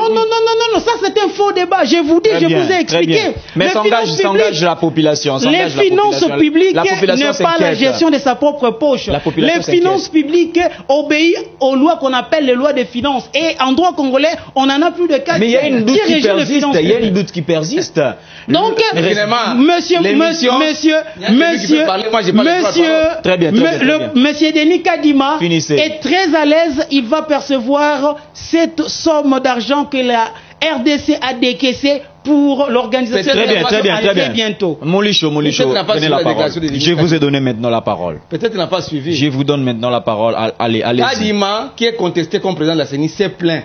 ça c'est un faux débat. Je vous dis, je vous ai expliqué. Mais s'engage la population. Les finances publiques n'est pas la gestion de sa propre poche. Les finances publiques obéissent aux lois qu'on appelle les lois des finances. Et en droit congolais, on en a plus de 4. Mais il y a une doute qui persiste. Il y a une doute qui persiste. Donc, Monsieur Denis Kadima est très à l'aise, il va percevoir cette somme d'argent que la RDC a décaissée pour l'organisation de la très bientôt. Molucho, prenez la parole. Je vous ai donné maintenant la parole. Peut-être qu'il n'a pas suivi. Je vous donne maintenant la parole. Allez. Kadima, qui est contesté comme président de la CENI, s'est plaint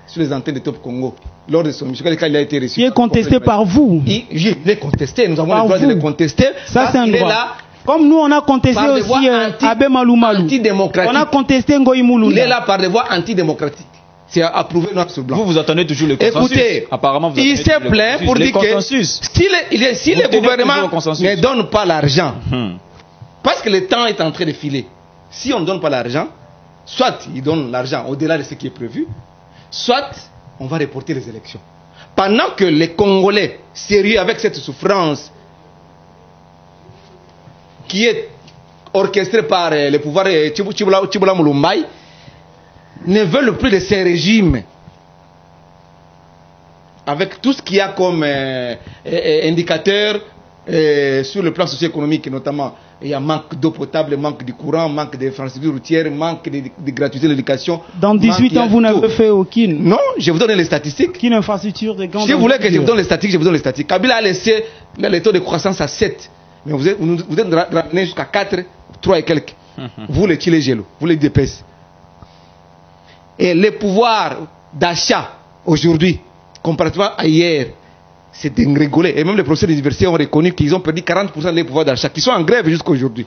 sur les antennes de Top Congo. Lors de son mission, il a été reçu. Il est contesté par vous. Il est contesté, nous avons le droit de le contester. Ça, c'est un droit. Comme nous, on a contesté aussi Abbé Malou Malou. On a contesté Ngoï Moulounda. Il est là par des voies antidémocratiques. C'est approuvé noir sur blanc. Vous attendez toujours le consensus. Écoutez, apparemment, vous il s'est plaint pour dire que si le gouvernement ne donne pas l'argent, parce que le temps est en train de filer, si on ne donne pas l'argent, soit il donne l'argent au-delà de ce qui est prévu, soit on va reporter les élections. Pendant que les Congolais, sérieux avec cette souffrance, qui est orchestré par le pouvoir Tchiboula Moulumbaï, ne veulent plus de ces régimes. Avec tout ce qu'il y a comme indicateur sur le plan socio-économique notamment. Il y a manque d'eau potable, manque de courant, manque d'infrastructures routières, manque de gratuité de l'éducation. Dans 18 ans, vous n'avez fait aucune. Non, je vous donne les statistiques. Aucune infrastructure de grande. Si vous voulez que je vous donne les statistiques, je vous donne les statistiques. Kabila a laissé le taux de croissance à 7. Mais vous êtes ramené jusqu'à 4, 3 et quelques. Vous les Chile Gelo, vous les DPS. Et le pouvoir d'achat aujourd'hui, comparativement à hier, c'est dégringolé. Et même les professeurs d'université ont reconnu qu'ils ont perdu 40% de leur pouvoir d'achat, qui sont en grève jusqu'à aujourd'hui.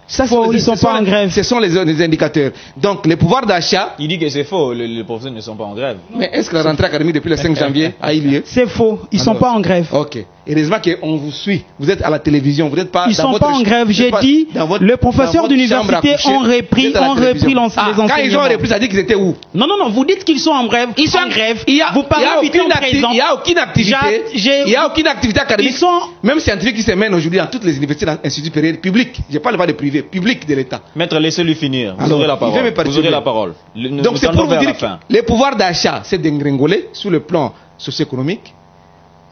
Ça, ils ne sont pas en grève. Ce sont les indicateurs. Donc, les pouvoirs d'achat. Il dit que c'est faux, les professeurs ne sont pas en grève. Mais est-ce que la rentrée académique depuis le 5 janvier a eu lieu? C'est faux, ils ne sont pas en grève. Ok. Heureusement qu'on vous suit. Vous êtes à la télévision, vous n'êtes pas. Ils ne sont pas en grève. J'ai dit, les professeurs d'université ont repris l'enseignement. Quand ils ont repris, ça dit qu'ils étaient où? Non, vous dites qu'ils sont en grève. Ils sont en grève. Vous parlez il n'y a aucune activité. Il n'y a aucune activité académique. Même scientifique qui se mène aujourd'hui dans toutes les universités, dans l'institut supérieur public. Je ne parle pas de privé, public de l'État. Maître, laissez-lui finir. Vous aurez la parole. Vous aurez la parole. Donc c'est pour vous dire que les pouvoirs d'achat, c'est dégringolé sur le plan socio-économique.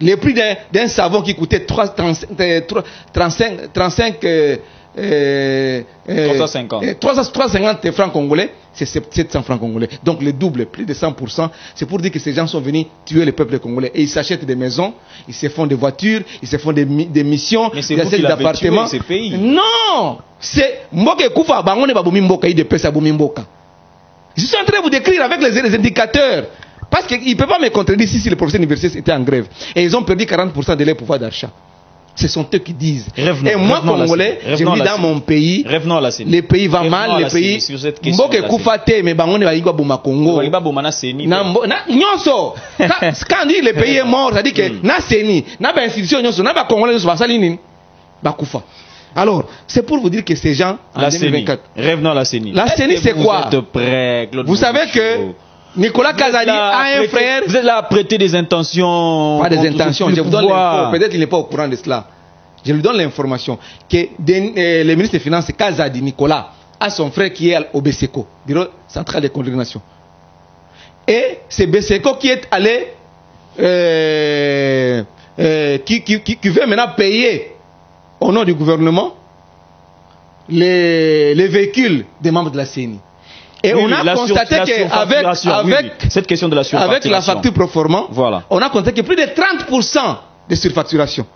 Les prix d'un savon qui coûtait 350 francs congolais, c'est 700 francs congolais. Donc le double, plus de 100%. C'est pour dire que ces gens sont venus tuer le peuple congolais. Et ils s'achètent des maisons, ils se font des voitures, ils se font des missions, ils achètent des appartements. Ces pays. Non! C'est Mboka Koufa, Bangone Baboumi Mboka, il dépêche à Boumi Mboka. Je suis en train de vous décrire avec les indicateurs. Parce qu'ils ne peuvent pas me contredire si les professeurs universitaires étaient en grève. Et ils ont perdu 40% de leur pouvoir d'achat. Ce sont eux qui disent. Et moi, Congolais, je vis dans mon pays. Les pays vont mal, les pays. Mboke Koufate, mais Bangone va yigwa Bouma Congo. Nyonso. Quand on dit le pays est mort, ça dit que na seni, na ba institution nyonso, na ba Congolais nyonso basali nini? Ba Koufa. Alors, c'est pour vous dire que ces gens, en 2024. Revenons à la CENI. La CENI, c'est quoi? Vous savez que Nicolas Kazadi a un frère. Vous êtes là à prêter des intentions. Pas des intentions, je vous donne l'info. Peut-être qu'il n'est pas au courant de cela. Je lui donne l'information que le ministre des Finances, Kazadi Nicolas, a son frère qui est au BSECO, Bureau Central de Coordination. Et c'est BSECO qui est allé qui veut maintenant payer au nom du gouvernement les véhicules des membres de la CENI. Et oui, on a constaté qu'avec cette question de la surfacturation, avec la facture proforma, voilà, on a constaté que plus de 30% de surfacturation.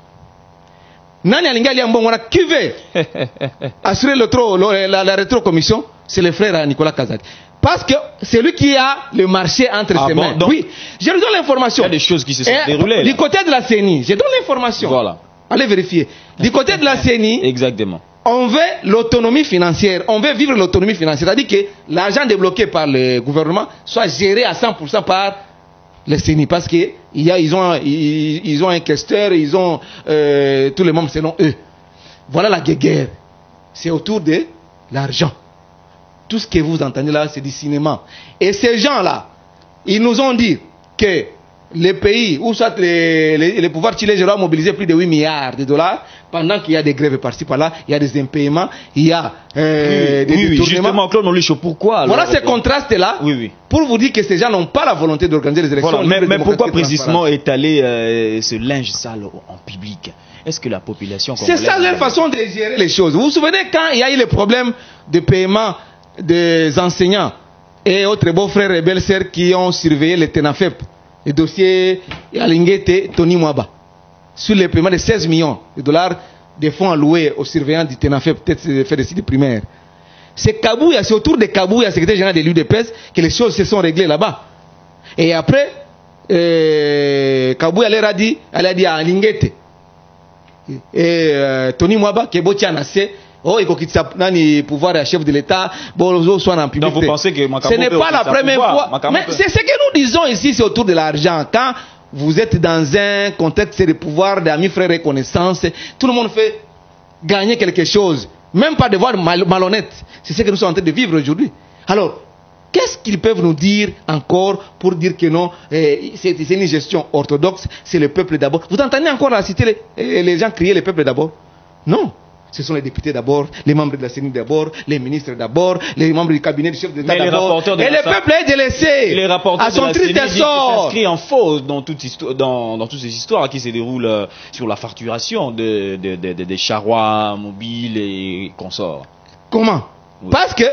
Nani Alingali Ambongwana qui veut assurer la rétrocommission, c'est le frère Nicolas Kazadi. Parce que c'est lui qui a le marché entre ses mains. Donc, oui, je vous donne l'information. Il y a des choses qui se sont déroulées. Du côté de la CENI, je donne l'information. Voilà. Allez vérifier. Du côté de la CENI, exactement, on veut l'autonomie financière. On veut vivre l'autonomie financière. C'est-à-dire que l'argent débloqué par le gouvernement soit géré à 100% par les CENI. Parce qu'ils ont un questeur, ils ont tous les membres selon eux. Voilà la guerre. C'est autour de l'argent. Tout ce que vous entendez là, c'est du cinéma. Et ces gens-là, ils nous ont dit que les pays où soit les pouvoirs chiliens ont mobilisé plus de 8 milliards de dollars pendant qu'il y a des grèves par-ci par-là, il y a des impaiements, il y a des détournements. Justement, Claude Nolicho, pourquoi alors, voilà ces contrastes-là, pour vous dire que ces gens n'ont pas la volonté d'organiser les élections. Voilà, mais pourquoi précisément étaler ce linge sale en public? Est-ce que la population... C'est ça leur façon de gérer les choses. Vous vous souvenez quand il y a eu les problèmes de paiement des enseignants et autres beaux-frères et belles-sœurs qui ont surveillé les TENAFEP, le dossier Alingete Tony Mwaba, sur le paiement de 16 millions de dollars de fonds alloués aux surveillants du TENAFEP, peut-être fait des sites primaires. C'est Kabouya, c'est autour de Kabouya, secrétaire général de l'UDPS, que les choses se sont réglées là-bas. Et après, Kabouya elle a dit à Alingete et Tony Mwaba, qui est Botianase, oh, il faut qu'il pouvoir chef de l'État, soit en public. Donc vous pensez que ce n'est pas la première fois. Mais c'est ce que nous disons ici, c'est autour de l'argent. Quand vous êtes dans un contexte de pouvoir, d'amis, frères et connaissances, tout le monde fait gagner quelque chose. Même pas devoir malhonnête. C'est ce que nous sommes en train de vivre aujourd'hui. Alors, qu'est-ce qu'ils peuvent nous dire encore pour dire que non, c'est une gestion orthodoxe, c'est le peuple d'abord. Vous entendez encore la cité les gens crier le peuple d'abord? Non. Ce sont les députés d'abord, les membres de la CENI d'abord, les ministres d'abord, les membres du cabinet du chef de l'État d'abord. Et le peuple est délaissé à son triste sort. S'inscrit en faux dans toutes ces histoires qui se déroulent sur la facturation des charrois mobiles et consorts. Comment? Parce que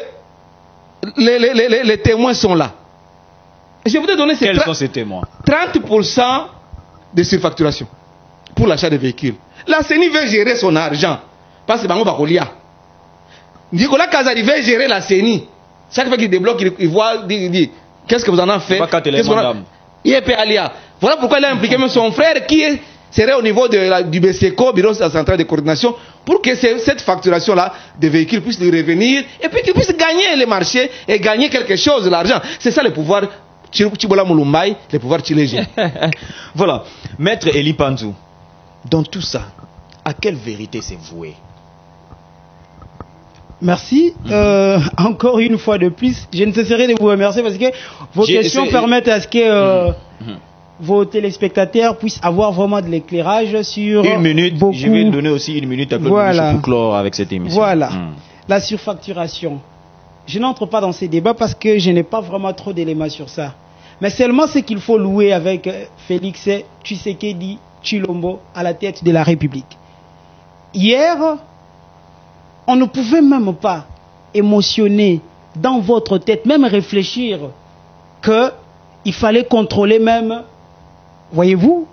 les témoins sont là. Je voudrais donner ces Quels sont ces témoins? 30% de surfacturation pour l'achat de véhicules. La CENI veut gérer son argent. Parce que Bango Bakolia. Nicolas Kazadi veut gérer la CENI. Chaque fois qu'il débloque, il voit, il dit qu'est-ce que vous en avez fait? Voilà pourquoi il a impliqué même son frère qui serait au niveau du BCECO, Bureau central de coordination, pour que cette facturation-là des véhicules puisse lui revenir et puis qu'il puisse gagner les marchés et gagner quelque chose de l'argent. C'est ça le pouvoir Chibola Moulumbaï, le pouvoir chilégien. Voilà. Maître Eli Panzou, dans tout ça, à quelle vérité c'est voué? Merci. Encore une fois de plus, je ne cesserai de vous remercier parce que vos questions permettent à ce que vos téléspectateurs puissent avoir vraiment de l'éclairage sur une minute. Beaucoup... Je vais donner aussi une minute à Claude pour clore avec cette émission. Voilà. La surfacturation. Je n'entre pas dans ces débats parce que je n'ai pas vraiment trop d'éléments sur ça. Mais seulement ce qu'il faut louer avec Félix Tshisekedi Tshilombo à la tête de la République. Hier, on ne pouvait même pas émotionner dans votre tête, même réfléchir qu'il fallait contrôler même, voyez-vous,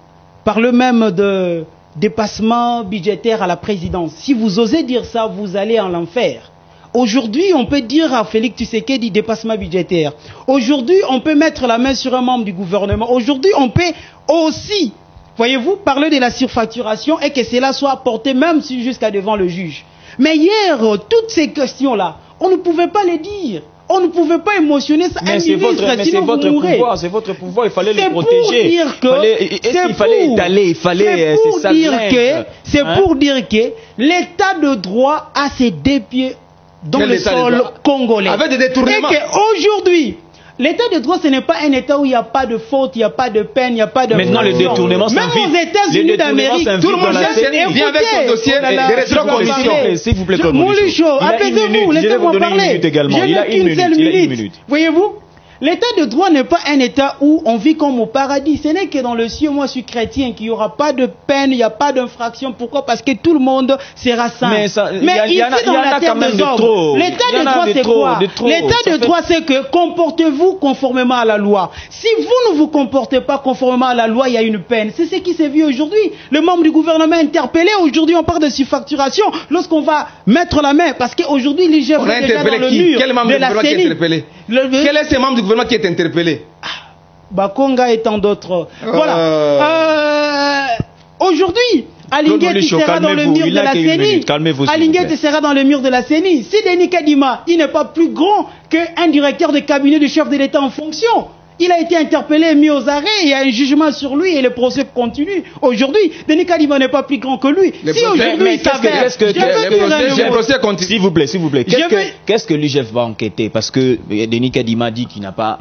parler même de dépassement budgétaire à la présidence. Si vous osez dire ça, vous allez en enfer. Aujourd'hui, on peut dire à Félix Tshisekedi dépassement budgétaire. Aujourd'hui, on peut mettre la main sur un membre du gouvernement. Aujourd'hui, on peut aussi, voyez-vous, parler de la surfacturation et que cela soit porté même jusqu'à devant le juge. Mais hier, toutes ces questions-là, on ne pouvait pas les dire. On ne pouvait pas émotionner ça. Mais c'est votre pouvoir, il fallait le protéger. Il fallait étaler, il fallait... C'est pour dire que l'état de droit a ses deux pieds dans le sol congolais. Avec des détournements. Et qu'aujourd'hui, l'état de droit, ce n'est pas un état où il n'y a pas de faute, il n'y a pas de peine, il n'y a pas de... Maintenant, les détournements s'invitent. Même aux États-Unis d'Amérique, tout le monde vient avec son dossier de rétrocommission. S'il vous plaît, Moulicho, apaisez-vous, laissez-moi parler. Il a une minute. Voyez-vous, L'état de droit n'est pas un état où on vit comme au paradis. Ce n'est que dans le ciel, moi je suis chrétien, qu'il n'y aura pas de peine, il n'y a pas d'infraction. Pourquoi? Parce que tout le monde sera saint. Mais ici, dans la terre des hommes, l'état de droit c'est quoi? L'état de droit c'est que comportez-vous conformément à la loi. Si vous ne vous comportez pas conformément à la loi, il y a une peine. C'est ce qui s'est vu aujourd'hui. Le membre du gouvernement interpellé, aujourd'hui on parle de surfacturation lorsqu'on va mettre la main. Parce qu'aujourd'hui, l'IGF est déjà dans le mur. Quel membre du gouvernement qui est interpellé? Quel est ce membre du gouvernement qui est interpellé? Bakonga et tant d'autres. Voilà. Aujourd'hui, Alinguet sera dans le mur de la CENI. Alinguet sera dans le mur de la CENI. Si Denis Kadima, il n'est pas plus grand qu'un directeur de cabinet du chef de l'État en fonction. Il a été interpellé, mis aux arrêts, il y a un jugement sur lui et le procès continue. Aujourd'hui, Denis Kadima n'est pas plus grand que lui. Si aujourd'hui il s'avère... Le procès continue. S'il vous plaît, s'il vous plaît. Qu'est-ce que l'IGF va enquêter? Parce que Denis Kadima dit qu'il n'a pas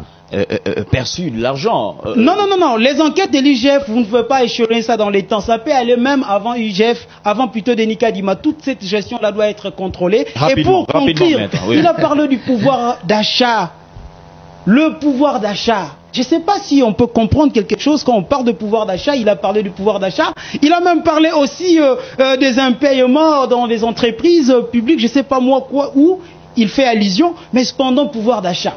perçu de l'argent. Non. Les enquêtes de l'IGF, vous ne pouvez pas échelonner ça dans les temps. Ça peut aller même avant l'IGF, avant plutôt Denis Kadima. Toute cette gestion-là doit être contrôlée. Et pour conclure, il a parlé du pouvoir d'achat. Le pouvoir d'achat. Je ne sais pas si on peut comprendre quelque chose quand on parle de pouvoir d'achat. Il a parlé du pouvoir d'achat. Il a même parlé aussi des impayements dans les entreprises publiques. Je ne sais pas moi où il fait allusion, mais cependant pouvoir d'achat.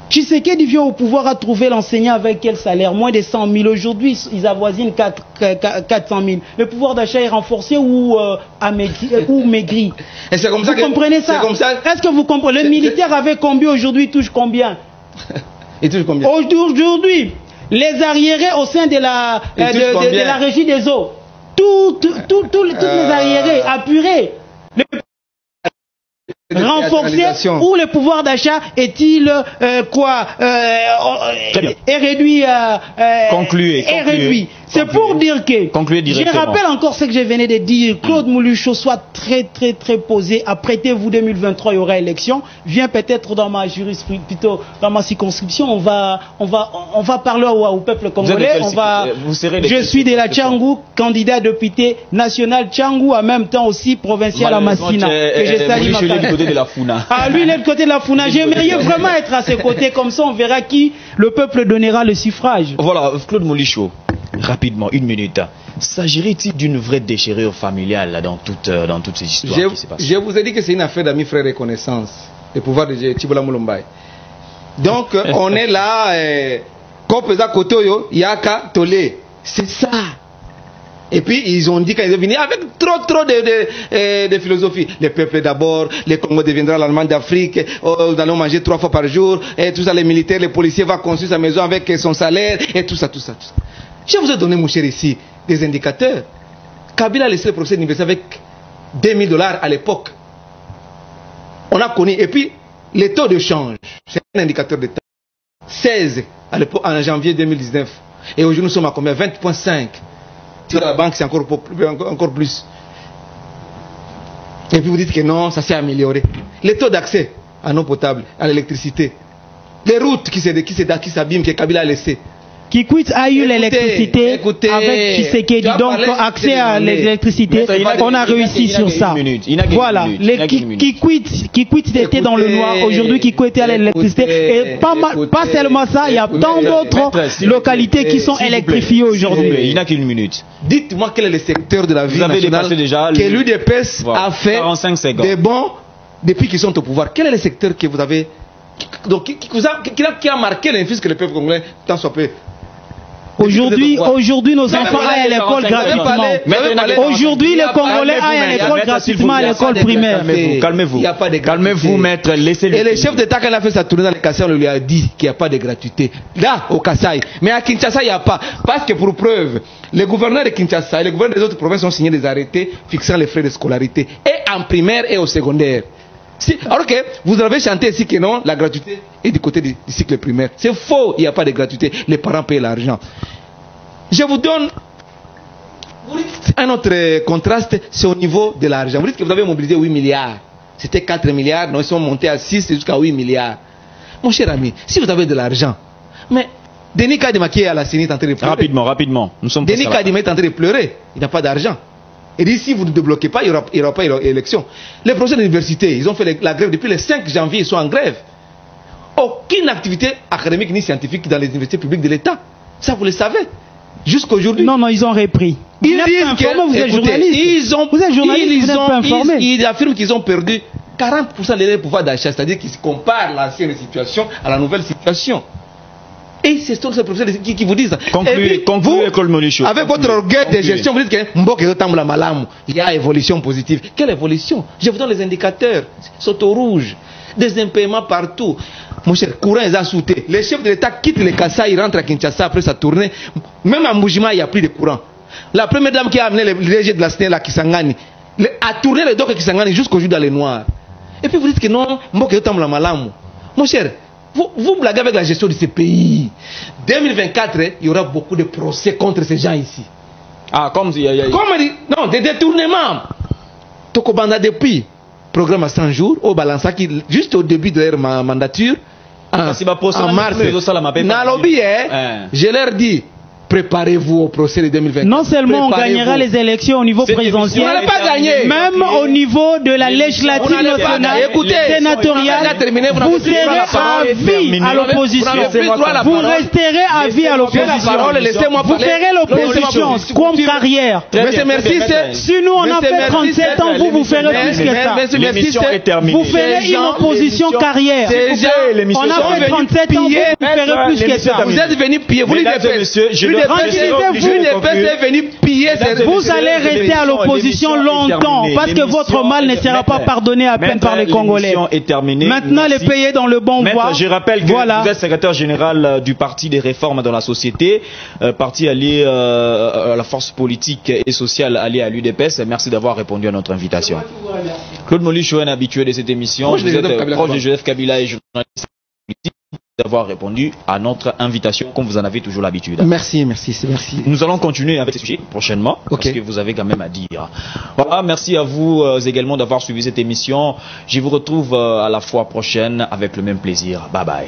Tshisekedi vient au pouvoir à trouver l'enseignant avec quel salaire? Moins de 100 000. Aujourd'hui, ils avoisinent 400 000. Le pouvoir d'achat est renforcé ou maigri. Et c'est comme ça vous comprenez ça? Est-ce que vous comprenez? Le militaire avec combien aujourd'hui touche combien? Il touche combien? Aujourd'hui, les arriérés au sein de la régie des eaux, tous les arriérés apurés. Renforcé ou le pouvoir d'achat est-il est réduit réduit. C'est pour dire que je rappelle encore ce que je venais de dire. Claude Mouloucho soit très posé. Apprêtez-vous 2023, il y aura élection. Viens peut-être dans ma jurisprudence, plutôt dans ma circonscription. On va parler au peuple congolais. Je suis de la Tchangou, candidat député national Tchangou, en même temps aussi provincial à Massina. Que je salue de la Funa. Ah, lui, il est de côté de la Funa. J'aimerais vraiment être à ses côtés, comme ça on verra qui le peuple donnera le suffrage. Voilà, Claude Moulicho, rapidement, 1 minute. S'agirait-il d'une vraie déchirure familiale dans toutes ces histoires qui se passent? Je vous ai dit que c'est une affaire d'amis, frères et connaissances. Le pouvoir de Tibola Moulombaye. Donc, on est là, Kopeza Kotoyo, Yaka Tolé. C'est ça. Et puis ils ont dit qu'ils sont venus avec trop de philosophie. Le peuple d'abord, le Congo deviendra l'Allemagne d'Afrique, nous allons manger 3 fois par jour, et tout ça, les militaires, les policiers vont construire sa maison avec son salaire, et tout ça. Je vous ai donné, mon cher, ici, des indicateurs. Kabila a laissé le procès d'université avec $2000 à l'époque. On a connu, et puis les taux de change, c'est un indicateur de temps. 16 à l'époque, en janvier 2019. Et aujourd'hui nous sommes à combien? 20,5. La banque c'est encore plus. Et puis vous dites que non, ça s'est amélioré. Les taux d'accès à l'eau potable, à l'électricité, les routes qui s'abîment, que Kabila a laissé. Kikwit a eu l'électricité avec Tshisekedi, donc accès à l'électricité, on a réussi sur ça. Voilà, Kikwit était dans le noir, aujourd'hui Kikwit était à l'électricité, et pas seulement ça, il y a tant d'autres localités qui sont électrifiées aujourd'hui. Il n'a qu'une minute. Dites-moi quel est le secteur de la vie nationale que l'UDPS a fait des bons depuis qu'ils sont au pouvoir. Quel est le secteur que vous avez, donc, qui a marqué l'influence que le peuple congolais tant soit peu? Aujourd'hui, nos enfants aillent à l'école gratuitement. Aujourd'hui, les Congolais aillent à l'école gratuitement, à l'école primaire. Calmez-vous, maître. Laissez-le. Et le chef d'État, quand il a fait sa tournée dans le Kassai, on lui a dit qu'il n'y a pas de gratuité. Là, au Kassai. Mais à Kinshasa, il n'y a pas. Parce que pour preuve, les gouverneurs de Kinshasa et les gouverneurs des autres provinces ont signé des arrêtés fixant les frais de scolarité, et en primaire et au secondaire. Alors que vous avez chanté ici que non, la gratuité est du côté du cycle primaire. C'est faux, il n'y a pas de gratuité. Les parents payent l'argent. Je vous donne un autre contraste, c'est au niveau de l'argent. Vous dites que vous avez mobilisé 8 milliards. C'était 4 milliards, nous sommes montés à 6 jusqu'à 8 milliards. Mon cher ami, si vous avez de l'argent, mais Denis Kadima qui est à la CENI est en train de pleurer. Rapidement. Denis Kadima est en train de pleurer. Il n'a pas d'argent. Et dit, si vous ne débloquez pas, il n'y aura pas d'élection. Les projets d'université, ils ont fait la grève depuis le 5 janvier, ils sont en grève. aucune activité académique ni scientifique dans les universités publiques de l'État. Ça, vous le savez. Jusqu'aujourd'hui. Non, ils ont repris. Ils disent que, vous êtes journaliste. Vous êtes journaliste, ils affirment qu'ils ont perdu 40% de leur pouvoir d'achat, c'est-à-dire qu'ils comparent l'ancienne situation à la nouvelle situation. Et c'est tous ces professeurs qui vous disent. Concluez, vous, avec votre orgueil de gestion, vous dites que il y a évolution positive. Quelle évolution? Je vous donne les indicateurs. C'est au rouge. Des impaiements partout. Mon cher, courant est assouté. Les chefs de l'État quittent les Kassai, ils rentrent à Kinshasa après sa tournée. Même à Mujima, il n'y a plus de courant. La première dame qui a amené les DG de la SNEL à Kisangani a tourné les docs à Kisangani jusqu'au jour dans les noirs. Et puis vous dites que non, mon cher, vous blaguez avec la gestion de ce pays. 2024, il y aura beaucoup de procès contre ces gens ici. Ah, comme il y a... Non, des détournements. Tokobanda depuis programme à 100 jours, au balance qui juste au début de leur mandature, en mars, je leur dis, préparez-vous au procès de 2024. Non seulement on gagnera les élections au niveau présidentiel, vous n'allez pas gagner. Même au niveau de la législative nationale, sénatoriale, vous serez à vie à l'opposition. Vous resterez à vie à l'opposition. Vous ferez l'opposition comme carrière. Si nous on a fait 37 ans, vous ferez plus que ça. L'émission est terminée. Vous ferez une opposition carrière. On a fait 37 ans, vous ferez plus que ça. Vous êtes venus piller. Vous vous allez rester à l'opposition longtemps parce que votre mal ne sera pas pardonné à peine par les Congolais. Maintenant, le pays est dans le bon voie. Je rappelle que vous êtes secrétaire général du Parti des réformes dans la société, parti allié à la force politique et sociale alliée à l'UDPS. Merci d'avoir répondu à notre invitation. Claude Molichou, un habitué de cette émission. Vous êtes proche de Joseph Kabila et journaliste politique, d'avoir répondu à notre invitation comme vous en avez toujours l'habitude. Merci. Nous allons continuer avec ce sujet prochainement parce que vous avez quand même à dire. Voilà, merci à vous également d'avoir suivi cette émission. Je vous retrouve à la fois prochaine avec le même plaisir. Bye bye.